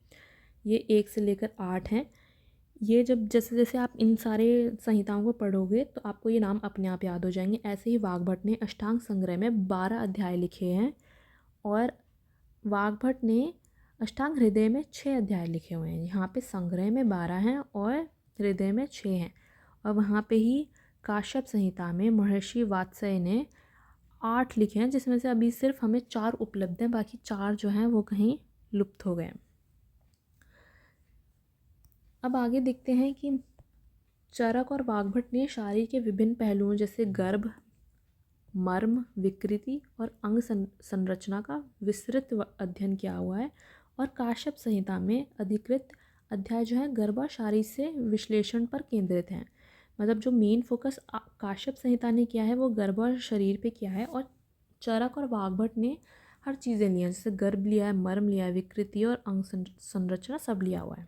ये 1 से लेकर 8 हैं। ये जब जैसे जैसे आप इन सारे संहिताओं को पढ़ोगे तो आपको ये नाम अपने आप याद हो जाएंगे। ऐसे ही वाग्भट ने अष्टांग संग्रह में 12 अध्याय लिखे हैं और वाग्भट ने अष्टांग हृदय में 6 अध्याय लिखे हुए हैं। यहाँ पे संग्रह में 12 हैं और हृदय में 6 हैं। और वहाँ पे ही काश्यप संहिता में महर्षि वात्स्यय ने 8 लिखे हैं, जिसमें से अभी सिर्फ हमें 4 उपलब्ध हैं, बाकी 4 जो हैं वो कहीं लुप्त हो गए। अब आगे देखते हैं कि चरक और वाग्भट ने शारीर के विभिन्न पहलुओं जैसे गर्भ, मर्म, विकृति और अंग संरचना का विस्तृत अध्ययन किया हुआ है। और काश्यप संहिता में अधिकृत अध्याय जो है गर्भ शारीर से विश्लेषण पर केंद्रित हैं। मतलब जो मेन फोकस काश्यप संहिता ने किया है वो गर्भ और शरीर पे किया है, और चरक और वाग्भट ने हर चीज़ें ली हैं, जैसे गर्भ लिया है, मर्म लिया है, विकृति और अंग संरचना सब लिया हुआ है।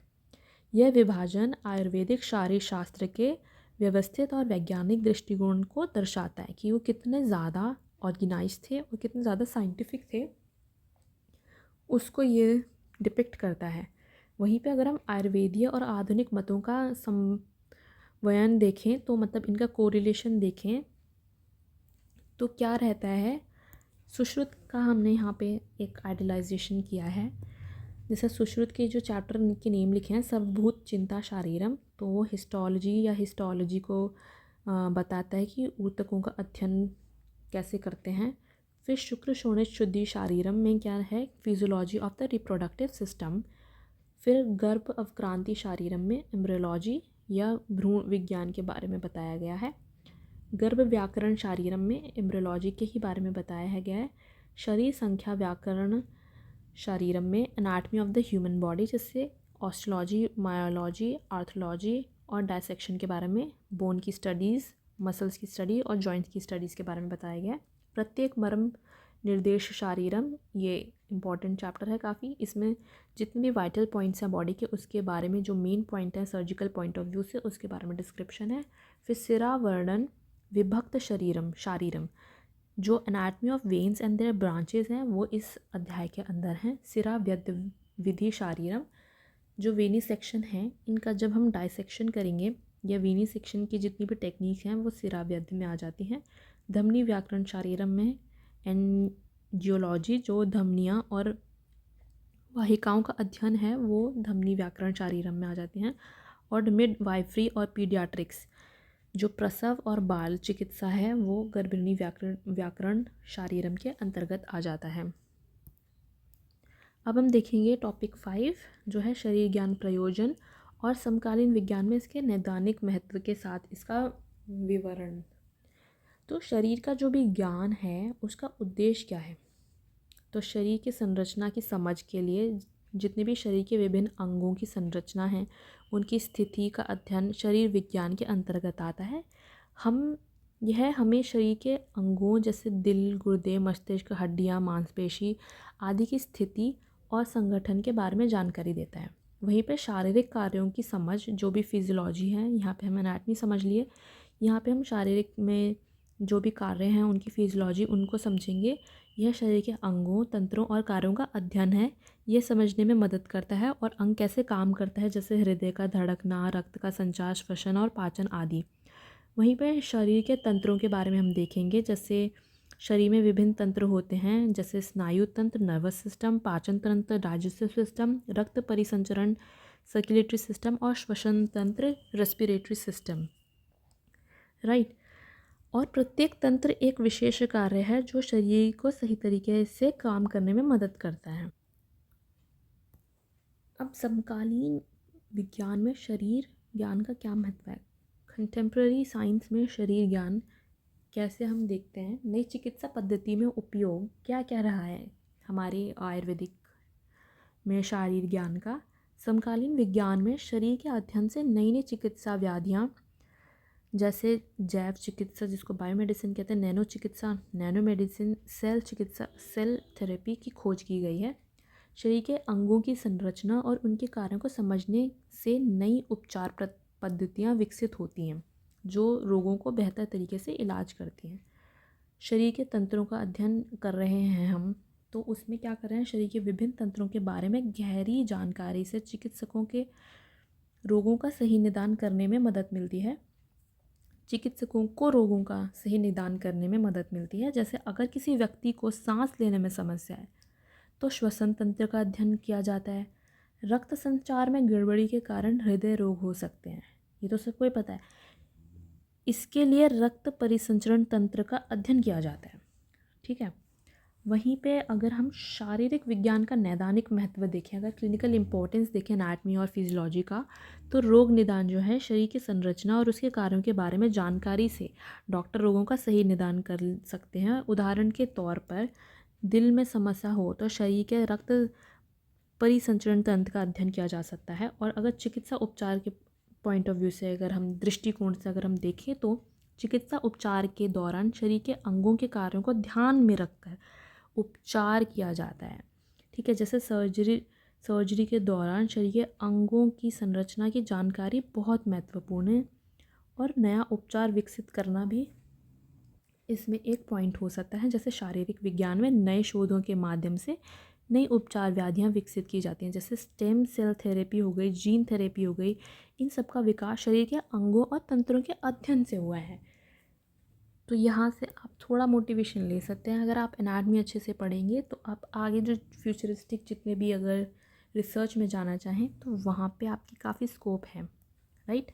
यह विभाजन आयुर्वेदिक शारीर शास्त्र के व्यवस्थित और वैज्ञानिक दृष्टिकोण को दर्शाता है कि वो कितने ज़्यादा ऑर्गेनाइज थे और कितने ज़्यादा साइंटिफिक थे, उसको ये डिपिक्ट करता है। वहीं पे अगर हम आयुर्वेदीय और आधुनिक मतों का समन्वय देखें तो मतलब इनका कोरिलेशन देखें तो क्या रहता है। सुश्रुत का हमने यहाँ पे एक आइडियलाइजेशन किया है। जैसे सुश्रुत के जो चैप्टर के नेम लिखे हैं सर्वभूत चिंता शारीरम, तो वो हिस्टोलॉजी को बताता है कि ऊतकों का अध्ययन कैसे करते हैं। फिर शुक्र शोणित शुद्धि शारीरम में क्या है, physiology of the reproductive system. फिर गर्भ अवक्रांति शारीरम में एम्ब्रियोलॉजी या भ्रूण विज्ञान के बारे में बताया गया है। गर्भ व्याकरण शारीरम में एम्ब्रियोलॉजी के ही बारे में बताया गया है। शरीर संख्या व्याकरण शारीरम में anatomy of the human body, जिससे ऑस्टियोलॉजी, मायोलॉजी, आर्थोलॉजी और डायसेक्शन के बारे में, बोन की स्टडीज़, मसल्स की स्टडी और जॉइंट्स की स्टडीज़ के बारे में बताया गया है। प्रत्येक मर्म निर्देश शारीरम, ये इंपॉर्टेंट चैप्टर है काफ़ी। इसमें जितने भी वाइटल पॉइंट्स हैं बॉडी के उसके बारे में, जो मेन पॉइंट है सर्जिकल पॉइंट ऑफ व्यू से, उसके बारे में डिस्क्रिप्शन है। फिर सिरा वर्णन विभक्त शारीरम, जो anatomy of veins and their branches हैं वो इस अध्याय के अंदर हैं। सिरा व्यद्य विधि शारीरम, जो वेनी सेक्शन है इनका जब हम डायसेक्शन करेंगे या वेनी सेक्शन की जितनी भी टेक्निक हैं वो सिरा व्यद्य में आ जाती हैं। धमनी व्याकरण शारीरम में एंजियोलॉजी, जो धमनियाँ और वाहिकाओं का अध्ययन है वो धमनी व्याकरण शारीरम में आ जाती हैं। और मिड वाइफरी और पीडियाट्रिक्स, जो प्रसव और बाल चिकित्सा है वो गर्भिणी व्याकरण शारीरम के अंतर्गत आ जाता है। अब हम देखेंगे टॉपिक 5 जो है शरीर ज्ञान प्रयोजन और समकालीन विज्ञान में इसके नैदानिक महत्व के साथ इसका विवरण। तो शरीर का जो भी ज्ञान है उसका उद्देश्य क्या है। तो शरीर की संरचना की समझ के लिए जितने भी शरीर के विभिन्न अंगों की संरचना है उनकी स्थिति का अध्ययन शरीर विज्ञान के अंतर्गत आता है। हमें शरीर के अंगों जैसे दिल, गुर्दे, मस्तिष्क, हड्डियाँ, मांसपेशी आदि की स्थिति और संगठन के बारे में जानकारी देता है। वहीं पे शारीरिक कार्यों की समझ, जो भी फिजियोलॉजी है, यहाँ पे हम एनाटमी समझ लिए, यहाँ पे हम शारीरिक में जो भी कार्य हैं उनकी फिजियोलॉजी उनको समझेंगे। यह शरीर के अंगों, तंत्रों और कार्यों का अध्ययन है। ये समझने में मदद करता है और अंग कैसे काम करता है, जैसे हृदय का धड़कना, रक्त का संचार, श्वसन और पाचन आदि। वहीं पर शरीर के तंत्रों के बारे में हम देखेंगे, जैसे शरीर में विभिन्न तंत्र होते हैं जैसे स्नायु तंत्र, नर्वस सिस्टम, पाचन तंत्र, डाइजेस्टिव सिस्टम, रक्त परिसंचरण सर्कुलेटरी सिस्टम और श्वसन तंत्र रेस्पिरेटरी सिस्टम, राइट। और प्रत्येक तंत्र एक विशेष कार्य है जो शरीर को सही तरीके से काम करने में मदद करता है। अब समकालीन विज्ञान में शरीर ज्ञान का क्या महत्व है? कंटेम्प्रेरी साइंस में शरीर ज्ञान कैसे हम देखते हैं, नई चिकित्सा पद्धति में उपयोग क्या क्या रहा है हमारे आयुर्वेदिक में शारीर ज्ञान का। समकालीन विज्ञान में शरीर के अध्ययन से नई नई चिकित्सा व्याधियाँ जैसे जैव चिकित्सा जिसको बायोमेडिसिन कहते हैं, नैनो चिकित्सा नैनो मेडिसिन, सेल चिकित्सा सेल थेरेपी की खोज की गई है। शरीर के अंगों की संरचना और उनके कार्यों को समझने से नई उपचार पद्धतियाँ विकसित होती हैं जो रोगों को बेहतर तरीके से इलाज करती हैं। शरीर के तंत्रों का अध्ययन कर रहे हैं हम, तो उसमें क्या कर रहे हैं, शरीर के विभिन्न तंत्रों के बारे में गहरी जानकारी से चिकित्सकों के रोगों का सही निदान करने में मदद मिलती है। चिकित्सकों को रोगों का सही निदान करने में मदद मिलती है। जैसे अगर किसी व्यक्ति को सांस लेने में समस्या है तो श्वसन तंत्र का अध्ययन किया जाता है। रक्त संचार में गड़बड़ी के कारण हृदय रोग हो सकते हैं, ये तो सबको ही पता है। इसके लिए रक्त परिसंचरण तंत्र का अध्ययन किया जाता है, ठीक है। वहीं पे अगर हम शारीरिक विज्ञान का नैदानिक महत्व देखें, अगर क्लिनिकल इंपॉर्टेंस देखें एनाटमी और फिजियोलॉजी का, तो रोग निदान जो है शरीर की संरचना और उसके कार्यों के बारे में जानकारी से डॉक्टर रोगों का सही निदान कर सकते हैं। उदाहरण के तौर पर दिल में समस्या हो तो शरीर के रक्त परिसंचरण तंत्र का अध्ययन किया जा सकता है। और अगर चिकित्सा उपचार के पॉइंट ऑफ व्यू से अगर हम दृष्टिकोण से अगर हम देखें तो चिकित्सा उपचार के दौरान शरीर के अंगों के कार्यों को ध्यान में रखकर उपचार किया जाता है, ठीक है। जैसे सर्जरी के दौरान शरीर के अंगों की संरचना की जानकारी बहुत महत्वपूर्ण है और नया उपचार विकसित करना भी इसमें एक पॉइंट हो सकता है। जैसे शारीरिक विज्ञान में नए शोधों के माध्यम से नई उपचार व्याधियाँ विकसित की जाती हैं, जैसे स्टेम सेल थेरेपी हो गई, जीन थेरेपी हो गई। इन सब का विकास शरीर के अंगों और तंत्रों के अध्ययन से हुआ है। तो यहाँ से आप थोड़ा मोटिवेशन ले सकते हैं। अगर आप एनाटमी अच्छे से पढ़ेंगे तो आप आगे जो फ्यूचरिस्टिक जितने भी अगर रिसर्च में जाना चाहें तो वहाँ पे आपकी काफ़ी स्कोप है, राइट।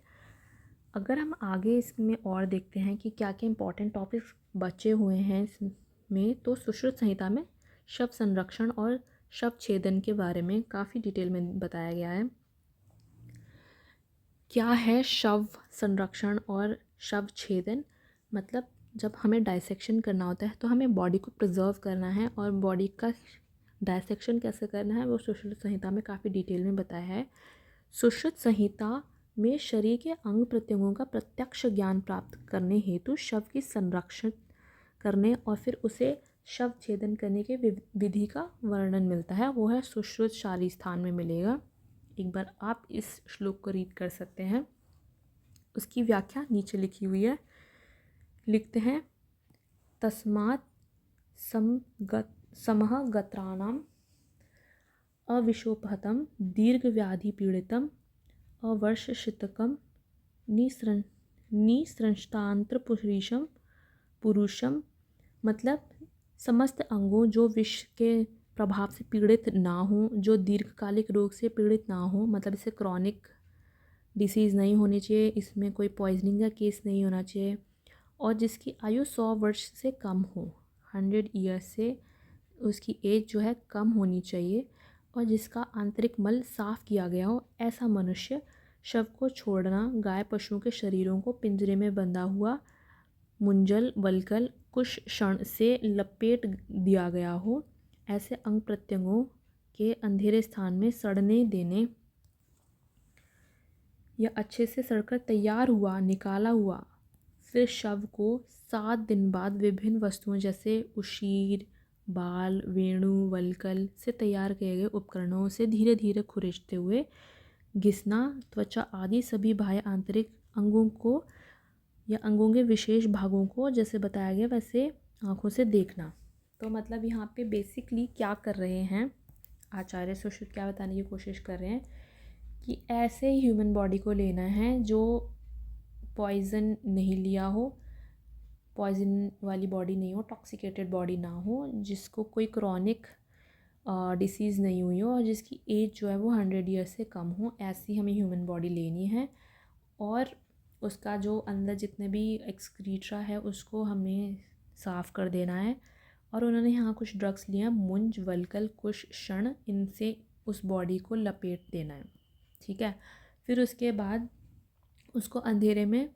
अगर हम आगे इसमें और देखते हैं कि क्या क्या इंपॉर्टेंट टॉपिक्स बचे हुए हैं इसमें, तो सुश्रुत संहिता में शव संरक्षण और शव छेदन के बारे में काफ़ी डिटेल में बताया गया है। क्या है शव संरक्षण और शव छेदन? मतलब जब हमें डाइसेक्शन करना होता है तो हमें बॉडी को प्रिजर्व करना है, और बॉडी का डाइसेक्शन कैसे करना है वो सुश्रुत संहिता में काफ़ी डिटेल में बताया है। सुश्रुत संहिता में शरीर के अंग प्रत्यंगों का प्रत्यक्ष ज्ञान प्राप्त करने हेतु शव की संरक्षण करने और फिर उसे शव छेदन करने के विधि का वर्णन मिलता है, वो है सुश्रुत शाली स्थान में मिलेगा। एक बार आप इस श्लोक को रीड कर सकते हैं, उसकी व्याख्या नीचे लिखी हुई है। लिखते हैं, तस्मात् समः गत्राणाम अविशोपहतम दीर्घव्याधि पीड़ितम अवर्षशितकम निसृष्टांत्र पुरुषम। मतलब समस्त अंगों जो विष के प्रभाव से पीड़ित ना हो, जो दीर्घकालिक रोग से पीड़ित ना हो, मतलब इसे क्रॉनिक डिसीज़ नहीं होनी चाहिए, इसमें कोई पॉइजनिंग का केस नहीं होना चाहिए, और जिसकी आयु 100 वर्ष से कम हो, 100 ईयर्स से उसकी एज जो है कम होनी चाहिए, और जिसका आंतरिक मल साफ़ किया गया हो, ऐसा मनुष्य शव को छोड़ना। गाय पशुओं के शरीरों को पिंजरे में बंधा हुआ मुंजल वल्कल कुछ क्षण से लपेट दिया गया हो, ऐसे अंग प्रत्यंगों के अंधेरे स्थान में सड़ने देने या अच्छे से सड़कर तैयार हुआ निकाला हुआ फिर शव को 7 दिन बाद विभिन्न वस्तुओं जैसे उशीर, बाल, वेणु, वल्कल से तैयार किए गए उपकरणों से धीरे धीरे खुरचते हुए घिसना, त्वचा आदि सभी बाह्य आंतरिक अंगों को या अंगों के विशेष भागों को जैसे बताया गया वैसे आँखों से देखना। तो मतलब यहाँ पे बेसिकली क्या कर रहे हैं आचार्य सुश्रुत, क्या बताने की कोशिश कर रहे हैं कि ऐसे ह्यूमन बॉडी को लेना है जो पॉइज़न नहीं लिया हो, पॉइजन वाली बॉडी नहीं हो, टॉक्सिकेटेड बॉडी ना हो, जिसको कोई क्रॉनिक डिसीज़ नहीं हुई हो और जिसकी एज जो है वो 100 ईयर्स से कम हो, ऐसी हमें ह्यूमन बॉडी लेनी है। और उसका जो अंदर जितने भी एक्सक्रीट्रा है उसको हमें साफ़ कर देना है। और उन्होंने यहाँ कुछ ड्रग्स लिए हैं, मुंज, वल्कल, कुश, क्षण, इनसे उस बॉडी को लपेट देना है। ठीक है, फिर उसके बाद उसको अंधेरे में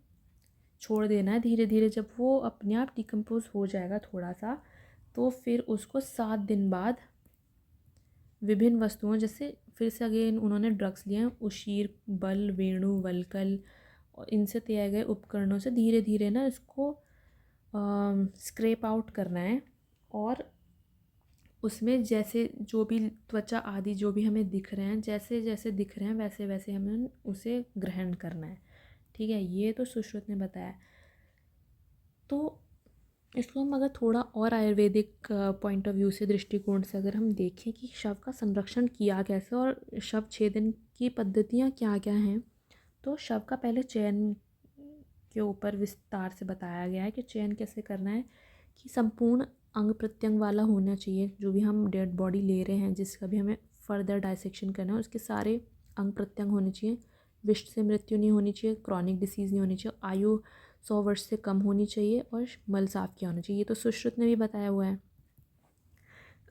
छोड़ देना है। धीरे धीरे जब वो अपने आप डिकम्पोज हो जाएगा थोड़ा सा, तो फिर उसको 7 दिन बाद विभिन्न वस्तुओं, जैसे फिर से अगेन उन्होंने ड्रग्स लिए हैं, उशीर, बल, वेणु, वल्कल और इनसे तैयार गए उपकरणों से धीरे धीरे ना इसको स्क्रैप आउट करना है। और उसमें जैसे जो भी त्वचा आदि जो भी हमें दिख रहे हैं, जैसे जैसे दिख रहे हैं वैसे वैसे हमें उसे ग्रहण करना है। ठीक है, ये तो सुश्रुत ने बताया। तो इसको हम अगर थोड़ा और आयुर्वेदिक पॉइंट ऑफ व्यू से, दृष्टिकोण से अगर हम देखें कि शव का संरक्षण किया कैसे और शव छेदन की पद्धतियाँ क्या क्या हैं, तो शव का पहले चयन के ऊपर विस्तार से बताया गया है कि चयन कैसे करना है। कि संपूर्ण अंग प्रत्यंग वाला होना चाहिए, जो भी हम डेड बॉडी ले रहे हैं, जिसका भी हमें फर्दर डाइसेक्शन करना है, उसके सारे अंग प्रत्यंग होने चाहिए। विष से मृत्यु नहीं होनी चाहिए, क्रॉनिक डिसीज़ नहीं होनी चाहिए, आयु 100 वर्ष से कम होनी चाहिए और मल साफ किया होना चाहिए। ये तो सुश्रुत ने भी बताया हुआ है।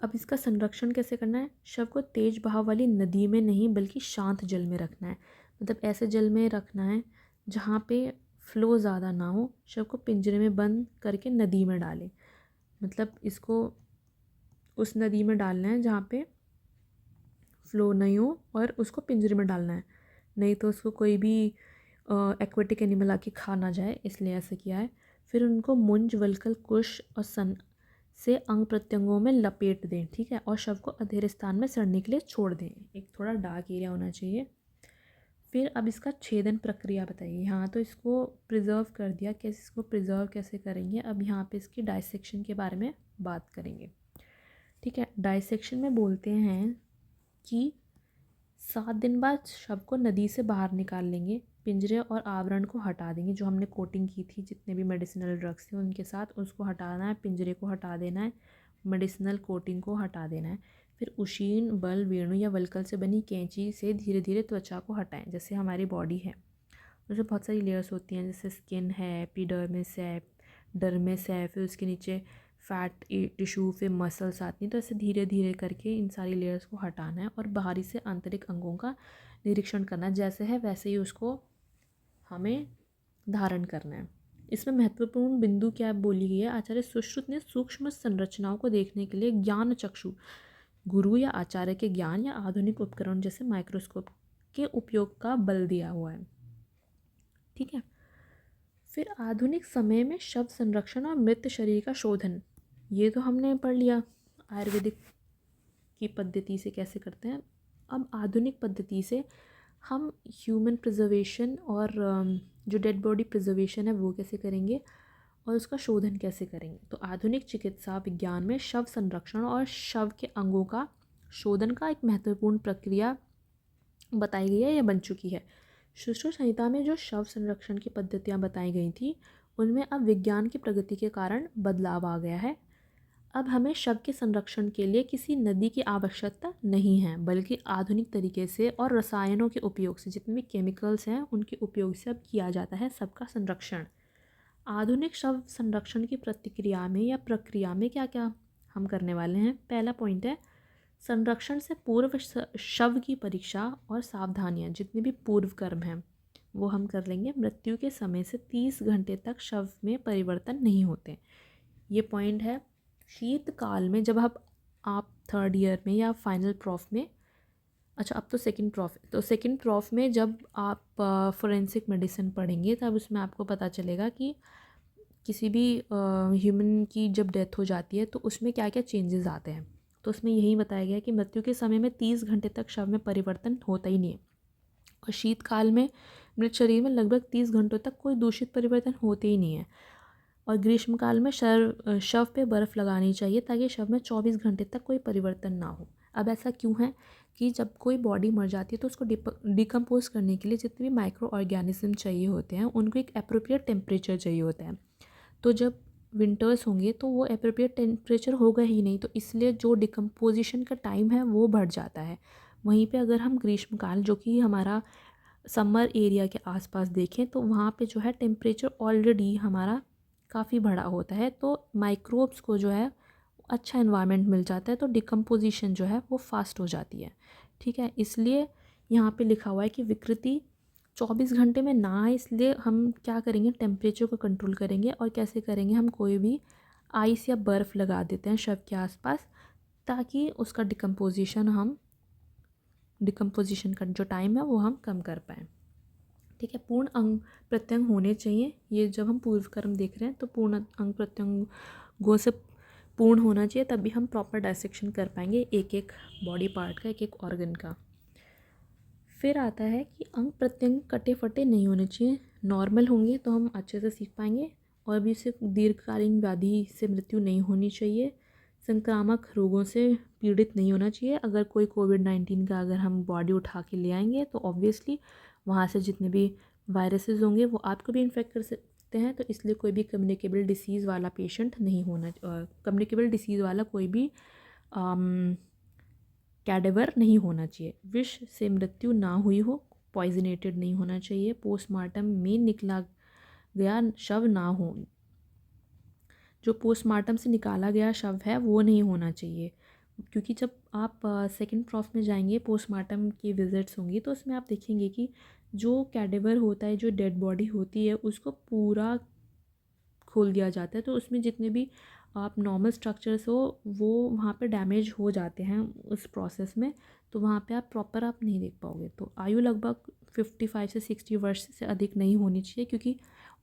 अब इसका संरक्षण कैसे करना है? शव को तेज बहाव वाली नदी में नहीं बल्कि शांत जल में रखना है। मतलब ऐसे जल में रखना है जहाँ पे फ्लो ज़्यादा ना हो। शव को पिंजरे में बंद करके नदी में डालें। मतलब इसको उस नदी में डालना है जहाँ पे फ्लो नहीं हो और उसको पिंजरे में डालना है, नहीं तो उसको कोई भी एक्वेटिक एनिमल आके खा ना जाए, इसलिए ऐसे किया है। फिर उनको मुंज, वल्कल, कुश और सन से अंग प्रत्यंगों में लपेट दें। ठीक है, और शव को अंधेरे स्थान में सड़ने के लिए छोड़ दें। एक थोड़ा डार्क एरिया होना चाहिए। फिर अब इसका छेदन प्रक्रिया बताइए। हाँ, तो इसको प्रिजर्व कर दिया, कैसे इसको प्रिजर्व कैसे करेंगे। अब यहाँ पे इसकी डाइसेक्शन के बारे में बात करेंगे। ठीक है, डाइसेक्शन में बोलते हैं कि 7 दिन बाद शव को नदी से बाहर निकाल लेंगे, पिंजरे और आवरण को हटा देंगे, जो हमने कोटिंग की थी जितने भी मेडिसिनल ड्रग्स थे उनके साथ, उसको हटाना है, पिंजरे को हटा देना है, मेडिसिनल कोटिंग को हटा देना है। फिर उशीन, बल, वेणु या वल्कल से बनी कैंची से धीरे धीरे त्वचा को हटाएं। जैसे हमारी बॉडी है उसमें बहुत सारी लेयर्स होती हैं, जैसे स्किन है, एपिडर्मिस है, डर्मिस है, फिर उसके नीचे फैट टिश्यू, फिर मसल्स आती हैं। तो ऐसे धीरे धीरे करके इन सारी लेयर्स को हटाना है और बाहरी से आंतरिक अंगों का निरीक्षण करना है। जैसे है वैसे ही उसको हमें धारण करना है। इसमें महत्वपूर्ण बिंदु क्या बोली गई है? आचार्य सुश्रुत ने सूक्ष्म संरचनाओं को देखने के लिए ज्ञान चक्षु, गुरु या आचार्य के ज्ञान या आधुनिक उपकरण जैसे माइक्रोस्कोप के उपयोग का बल दिया हुआ है। ठीक है, फिर आधुनिक समय में शव संरक्षण और मृत शरीर का शोधन, ये तो हमने पढ़ लिया आयुर्वेदिक की पद्धति से कैसे करते हैं। अब आधुनिक पद्धति से हम ह्यूमन प्रिजर्वेशन और जो डेड बॉडी प्रिजर्वेशन है वो कैसे करेंगे और उसका शोधन कैसे करेंगे। तो आधुनिक चिकित्सा विज्ञान में शव संरक्षण और शव के अंगों का शोधन का एक महत्वपूर्ण प्रक्रिया बताई गई है या बन चुकी है। सुश्रुत संहिता में जो शव संरक्षण की पद्धतियाँ बताई गई थी उनमें अब विज्ञान की प्रगति के कारण बदलाव आ गया है। अब हमें शव के संरक्षण के लिए किसी नदी की आवश्यकता नहीं है, बल्कि आधुनिक तरीके से और रसायनों के उपयोग से, जितने भी केमिकल्स हैं उनके उपयोग से अब किया जाता है सबका संरक्षण। आधुनिक शव संरक्षण की प्रतिक्रिया में या प्रक्रिया में क्या क्या हम करने वाले हैं। पहला पॉइंट है संरक्षण से पूर्व शव की परीक्षा और सावधानियां, जितने भी पूर्व कर्म हैं वो हम कर लेंगे। मृत्यु के समय से 30 घंटे तक शव में परिवर्तन नहीं होते, ये पॉइंट है। शीतकाल में जब आप 3rd ईयर में या फाइनल प्रॉफ में, अच्छा अब तो सेकंड प्रॉफ, तो सेकंड प्रॉफ में जब आप फोरेंसिक मेडिसिन पढ़ेंगे तब उसमें आपको पता चलेगा कि किसी भी ह्यूमन की जब डेथ हो जाती है तो उसमें क्या क्या चेंजेस आते हैं। तो उसमें यही बताया गया कि मृत्यु के समय में 30 घंटे तक शव में परिवर्तन होता ही नहीं है, और शीतकाल में मृत शरीर में लगभग 30 घंटों तक कोई दूषित परिवर्तन होते ही नहीं है। और ग्रीष्मकाल में शव पे बर्फ़ लगानी चाहिए ताकि शव में 24 घंटे तक कोई परिवर्तन ना हो। अब ऐसा क्यों है कि जब कोई बॉडी मर जाती है तो उसको डिकम्पोज करने के लिए जितने भी माइक्रो ऑर्गेनिज्म चाहिए होते हैं उनको एक अप्रोप्रिएट टेम्परेचर चाहिए होता है। तो जब विंटर्स होंगे तो वो एप्रोप्रिएट टेम्परेचर होगा ही नहीं, तो इसलिए जो डिकम्पोजिशन का टाइम है वो बढ़ जाता है। वहीं पे अगर हम ग्रीष्मकाल जो कि हमारा समर एरिया के आसपास देखें तो वहाँ पे जो है टेम्परेचर ऑलरेडी हमारा काफ़ी बढ़ा होता है, तो माइक्रोब्स को जो है अच्छा इन्वायरमेंट मिल जाता है, तो डिकम्पोजिशन जो है वो फास्ट हो जाती है। ठीक है, इसलिए यहाँ पे लिखा हुआ है कि विकृति 24 घंटे में ना आए, इसलिए हम क्या करेंगे, टेम्परेचर को कंट्रोल करेंगे। और कैसे करेंगे, हम कोई भी आइस या बर्फ़ लगा देते हैं शव के आसपास, ताकि उसका डिकम्पोजिशन का जो टाइम है वो हम कम कर पाएँ। ठीक है, पूर्ण अंग प्रत्यंग होने चाहिए। ये जब हम पूर्व कर्म देख रहे हैं तो पूर्ण अंग प्रत्यंगों से पूर्ण होना चाहिए, तभी हम प्रॉपर डायसेक्शन कर पाएंगे एक एक बॉडी पार्ट का, एक एक ऑर्गन का। फिर आता है कि अंग प्रत्यंग कटे फटे नहीं होने चाहिए, नॉर्मल होंगे तो हम अच्छे से सीख पाएंगे। और भी से दीर्घकालीन व्याधि से मृत्यु नहीं होनी चाहिए, संक्रामक रोगों से पीड़ित नहीं होना चाहिए। अगर कोई कोविड-19 का अगर हम बॉडी उठा के ले आएंगे तो ऑब्वियसली वहाँ से जितने भी वायरसेस होंगे वो आपको भी इन्फेक्ट कर सकते हैं, तो इसलिए कोई भी कम्युनिकेबल डिसीज़ वाला पेशेंट नहीं होना, कम्युनिकेबल डिसीज़ वाला कोई भी कैडेवर नहीं होना चाहिए। विष से मृत्यु ना हुई हो, पॉइजनेटेड नहीं होना चाहिए। पोस्टमार्टम में निकला गया शव ना हो, जो पोस्टमार्टम से निकाला गया शव है वो नहीं होना चाहिए, क्योंकि जब आप सेकंड प्रॉफ में जाएंगे पोस्टमार्टम की विजिट्स होंगी तो उसमें आप देखेंगे कि जो कैडेवर होता है, जो डेड बॉडी होती है, उसको पूरा खोल दिया जाता है, तो उसमें जितने भी आप नॉर्मल स्ट्रक्चर्स हो वो वहाँ पे डैमेज हो जाते हैं उस प्रोसेस में, तो वहाँ पे आप प्रॉपर आप नहीं देख पाओगे। तो आयु लगभग 55 से 60 वर्ष से अधिक नहीं होनी चाहिए, क्योंकि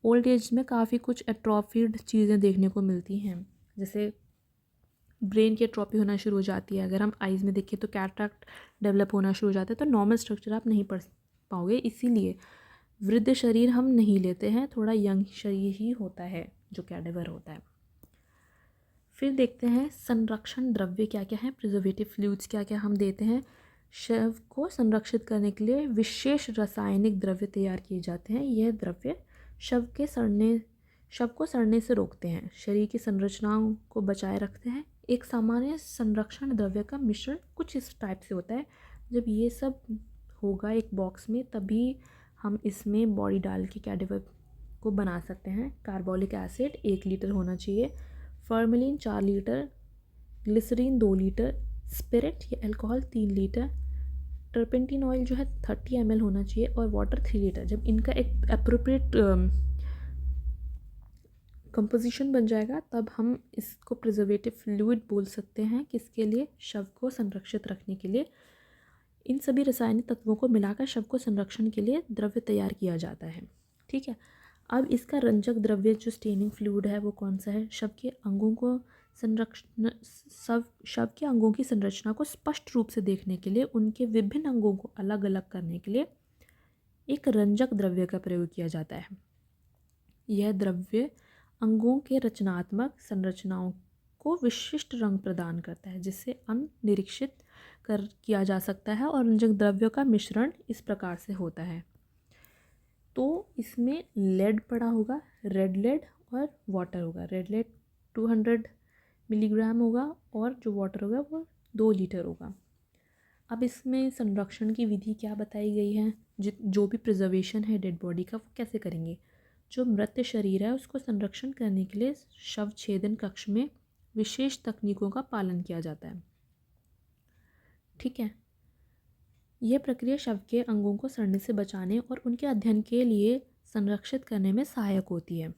ओल्ड एज में काफ़ी कुछ एट्रोफिड चीज़ें देखने को मिलती हैं, जैसे ब्रेन की एट्रोफी होना शुरू हो जाती है। अगर हम आइज़ में देखें तो कैटरेक्ट डेवलप होना शुरू हो जाता है, तो नॉर्मल स्ट्रक्चर आप नहीं पढ़ पाओगे। इसीलिए वृद्ध शरीर हम नहीं लेते हैं, थोड़ा यंग शरीर ही होता है जो कैडेवर होता है। फिर देखते हैं संरक्षण द्रव्य क्या क्या है, प्रिजर्वेटिव फ्लूइड्स क्या क्या हम देते हैं। शव को संरक्षित करने के लिए विशेष रासायनिक द्रव्य तैयार किए जाते हैं। यह द्रव्य शव को सड़ने से रोकते हैं, शरीर की संरचनाओं को बचाए रखते हैं। एक सामान्य संरक्षण द्रव्य का मिश्रण कुछ इस टाइप से होता है। जब ये सब होगा एक बॉक्स में, तभी हम इसमें बॉडी डाल के कैडेवर को बना सकते हैं। कार्बोलिक एसिड 1 लीटर होना चाहिए, formalin 4 litre, glycerin 2 litre, spirit या अल्कोहल 3 लीटर, टर्पेंटिन ऑयल जो है 30 ml होना चाहिए, और वाटर 3 लीटर। जब इनका एक अप्रोप्रिएट कंपोजिशन बन जाएगा तब हम इसको प्रिजर्वेटिव फ्लूइड बोल सकते हैं, किसके लिए, शव को संरक्षित रखने के लिए। इन सभी रासायनिक तत्वों को मिलाकर शव को संरक्षण के लिए द्रव्य तैयार किया जाता है। ठीक है, अब इसका रंजक द्रव्य जो स्टेनिंग फ्लूइड है वो कौन सा है, शव के अंगों की संरचना को स्पष्ट रूप से देखने के लिए, उनके विभिन्न अंगों को अलग अलग करने के लिए एक रंजक द्रव्य का प्रयोग किया जाता है। यह द्रव्य अंगों के रचनात्मक संरचनाओं को विशिष्ट रंग प्रदान करता है, जिससे अनिरीक्षित किया जा सकता है। और रंजक द्रव्यों का मिश्रण इस प्रकार से होता है। तो इसमें लेड पड़ा होगा, रेड लेड, और वाटर होगा। रेड लेड 200 मिलीग्राम होगा और जो वाटर होगा वो 2 लीटर होगा। अब इसमें संरक्षण की विधि क्या बताई गई है, जो भी प्रिजर्वेशन है डेड बॉडी का वो कैसे करेंगे। जो मृत शरीर है उसको संरक्षण करने के लिए शव छेदन कक्ष में विशेष तकनीकों का पालन किया जाता है। ठीक है, यह प्रक्रिया शव के अंगों को सड़ने से बचाने और उनके अध्ययन के लिए संरक्षित करने में सहायक होती है।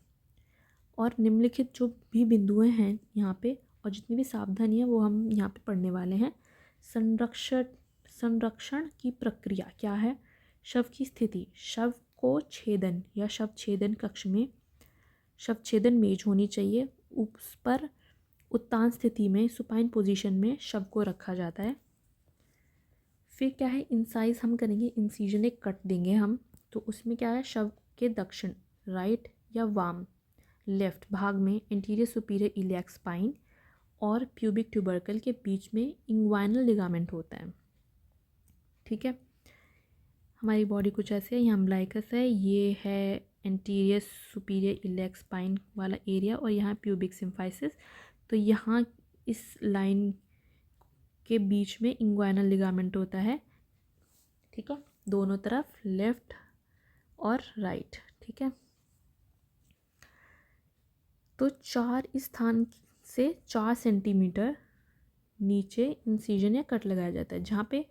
और निम्नलिखित जो भी बिंदुएं हैं यहाँ पे और जितनी भी सावधानियाँ वो हम यहाँ पे पढ़ने वाले हैं। संरक्षण की प्रक्रिया क्या है, शव की स्थिति, शव को छेदन या शव छेदन कक्ष में शव छेदन मेज होनी चाहिए, उस पर उत्तान स्थिति में सुपाइन पोजीशन में शव को रखा जाता है। फिर क्या है, इंसाइज हम करेंगे, इंसीजन एक कट देंगे हम, तो उसमें क्या है, शव के दक्षिण राइट या वाम लेफ्ट भाग में इंटीरियर सुपीरियर इलियाक स्पाइन और प्यूबिक ट्यूबरकल के बीच में इंग्वाइनल लिगामेंट होता है। ठीक है, हमारी बॉडी कुछ ऐसे है, यहाँ अम्बलाइकस है, ये है एंटीरियर सुपीरियर इलियक स्पाइन वाला एरिया और यहाँ प्यूबिक सिम्फाइसिस। तो यहाँ इस लाइन के बीच में इंग्वाइनल लिगामेंट होता है, ठीक है, दोनों तरफ, लेफ्ट और राइट, ठीक है। तो इस स्थान से 4 सेंटीमीटर नीचे इंसिजन या कट लगाया जाता है जहाँ पे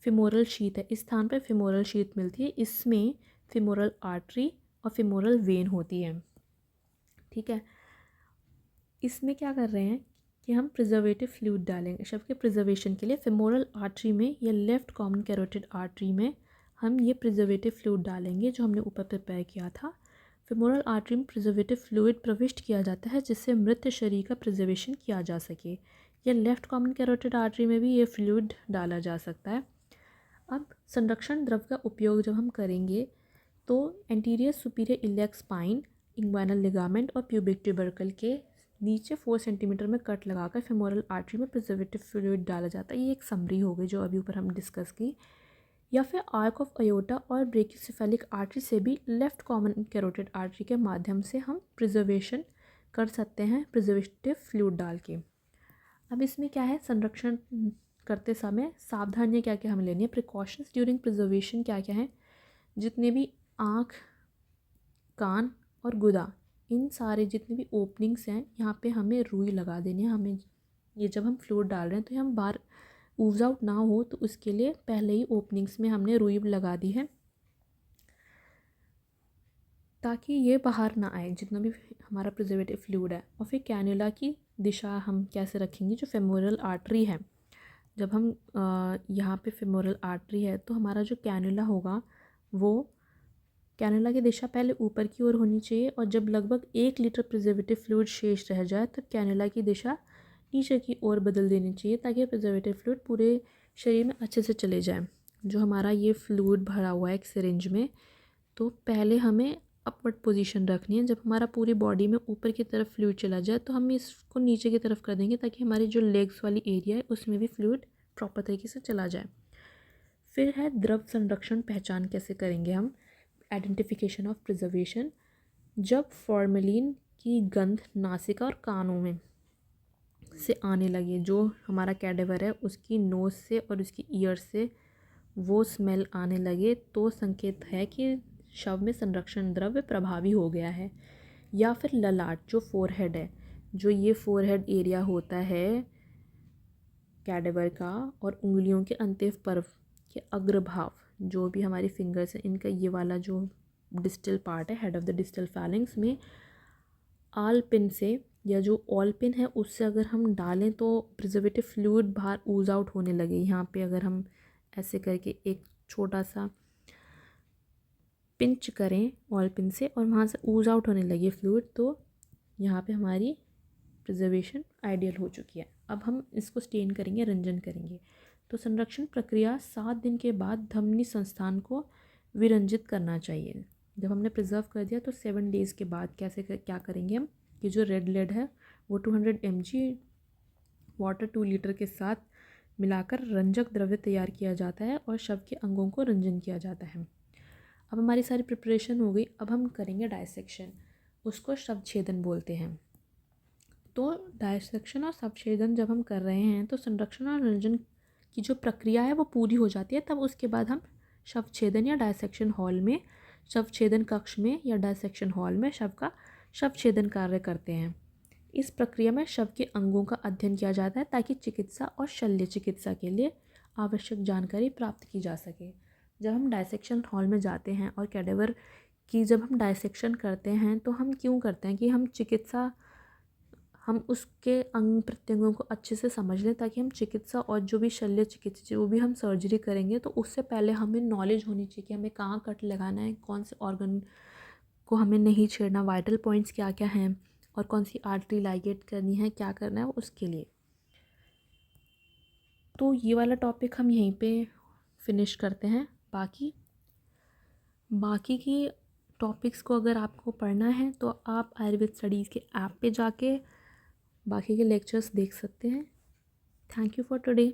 फिमोरल शीथ है। इस स्थान पे फिमोरल शीथ मिलती है, इसमें फिमोरल आर्टरी और फिमोरल वेन होती है, ठीक है। इसमें क्या कर रहे हैं कि हम प्रिजर्वेटिव फ्लूइड डालेंगे शव के प्रिजर्वेशन के लिए। फेमोरल आर्टरी में या लेफ्ट कॉमन कैरोटिड आर्टरी में हम ये प्रिजर्वेटिव फ्लूइड डालेंगे जो हमने ऊपर प्रिपेयर किया था। फेमोरल आर्टरी में प्रिजर्वेटिव फ्लूइड प्रविष्ट किया जाता है जिससे मृत शरीर का प्रिजर्वेशन किया जा सके। या लेफ्ट कॉमन कैरोटिड आर्टरी में भी ये फ्लूइड डाला जा सकता है। अब संरक्षण द्रव का उपयोग जब हम करेंगे तो anterior superior iliac spine, inguinal ligament और प्यूबिक ट्यूबरकल के नीचे 4 सेंटीमीटर में कट लगाकर फेमोरल आर्टरी में प्रिजर्वेटिव फ्लूइड डाला जाता है। ये एक समरी हो गई जो अभी ऊपर हम डिस्कस की। या फिर आर्क ऑफ अयोटा और ब्रेकियोसेफेलिक आर्टरी से भी लेफ्ट कॉमन कैरोटिड आर्टरी के माध्यम से हम प्रिजर्वेशन कर सकते हैं प्रिजर्वेटिव फ्लूइड डाल के। अब इसमें क्या है, संरक्षण करते समय सावधानियाँ क्या क्या हमें लेनी है, प्रिकॉशंस ड्यूरिंग प्रिजर्वेशन क्या क्या है। जितने भी आँख, कान और गुदा, इन सारे जितने भी ओपनिंग्स हैं यहाँ पे हमें रुई लगा देनी है। हमें ये जब हम फ्लूइड डाल रहे हैं तो हम बाहर ऊज आउट ना हो तो उसके लिए पहले ही ओपनिंग्स में हमने रुई लगा दी है ताकि ये बाहर ना आए जितना भी हमारा प्रिजर्वेटिव फ्लूइड है। और फिर कैन्युला की दिशा हम कैसे रखेंगे, जो फेमोरल आर्टरी है, जब हम यहाँ पे फेमोरल आर्टरी है तो हमारा जो कैन्युला होगा वो कैन्युला की दिशा पहले ऊपर की ओर होनी चाहिए और जब लगभग 1 लीटर प्रिजर्वेटिव फ्लूइड शेष रह जाए तो कैन्युला की दिशा नीचे की ओर बदल देनी चाहिए ताकि प्रिजर्वेटिव फ्लूइड पूरे शरीर में अच्छे से चले जाए। जो हमारा ये फ्लूइड भरा हुआ है एक सिरिंज में, तो पहले हमें अपवर्ड पोजीशन रखनी है। जब हमारा पूरी बॉडी में ऊपर की तरफ फ्लूइड चला जाए तो हम इसको नीचे की तरफ कर देंगे ताकि हमारी जो लेग्स वाली एरिया है उसमें भी फ्लूइड प्रॉपर तरीके से चला जाए। फिर है द्रव संरक्षण पहचान कैसे करेंगे हम, आइडेंटिफिकेशन ऑफ प्रिजर्वेशन। जब फॉर्मेलिन की गंध नासिका और कानों में से आने लगे, जो हमारा कैडेवर है उसकी नोज़ से और उसकी ईयर से वो स्मेल आने लगे तो संकेत है कि शव में संरक्षण द्रव्य प्रभावी हो गया है। या फिर ललाट, जो फोरहेड है, जो ये फोरहेड एरिया होता है कैडेवर का, और उंगलियों के अंत्य पर्व के अग्रभाग, जो भी हमारी फिंगर्स हैं, इनका ये वाला जो डिस्टल पार्ट है, head of the distal feelings में आल पिन से या जो ऑल पिन है उससे अगर हम डालें तो प्रिजर्वेटिव फ्लूइड बाहर ऊज आउट होने लगे। यहाँ पे अगर हम ऐसे करके एक छोटा सा पिंच करें ऑल पिन से और वहाँ से ऊज आउट होने लगे फ्लूइड, तो यहाँ पे हमारी प्रिजर्वेशन आइडियल हो चुकी है। अब हम इसको स्टेन करेंगे, रंजन करेंगे। तो संरक्षण प्रक्रिया 7 दिन के बाद धमनी संस्थान को विरंजित करना चाहिए। जब हमने प्रिजर्व कर दिया तो 7 डेज़ के बाद क्या करेंगे हम, कि जो रेड लेड है वो 200 mg वाटर 2 लीटर के साथ मिलाकर रंजक द्रव्य तैयार किया जाता है और शव के अंगों को रंजन किया जाता है। अब हमारी सारी प्रिपरेशन हो गई, अब हम करेंगे डायसेक्शन, उसको शव छेदन बोलते हैं। तो डायसेक्शन और शव छेदन जब हम कर रहे हैं तो संरक्षण और रंजन की जो प्रक्रिया है वो पूरी हो जाती है। तब उसके बाद हम शव छेदन या डायसेक्शन हॉल में, शव छेदन कक्ष में या डायसेक्शन हॉल में शव का शव छेदन कार्य करते हैं। इस प्रक्रिया में शव के अंगों का अध्ययन किया जाता है ताकि चिकित्सा और शल्य चिकित्सा के लिए आवश्यक जानकारी प्राप्त की जा सके। जब हम डायसेक्शन हॉल में जाते हैं और कैडेवर की जब हम डायसेक्शन करते हैं तो हम क्यों करते हैं कि हम उसके अंग प्रत्यंगों को अच्छे से समझ लें ताकि हम चिकित्सा और जो भी शल्य चिकित्सा जो भी हम सर्जरी करेंगे तो उससे पहले हमें नॉलेज होनी चाहिए कि हमें कहाँ कट लगाना है, कौन से ऑर्गन को हमें नहीं छेड़ना, वाइटल पॉइंट्स क्या क्या हैं और कौन सी आर्टरी लाइगेट करनी है, क्या करना है उसके लिए। तो ये वाला टॉपिक हम यहीं पे फिनिश करते हैं। बाकी की टॉपिक्स को अगर आपको पढ़ना है तो आप आयुर्वेद स्टडीज़ के ऐप पे जाके बाकी के लेक्चर्स देख सकते हैं। Thank you for today.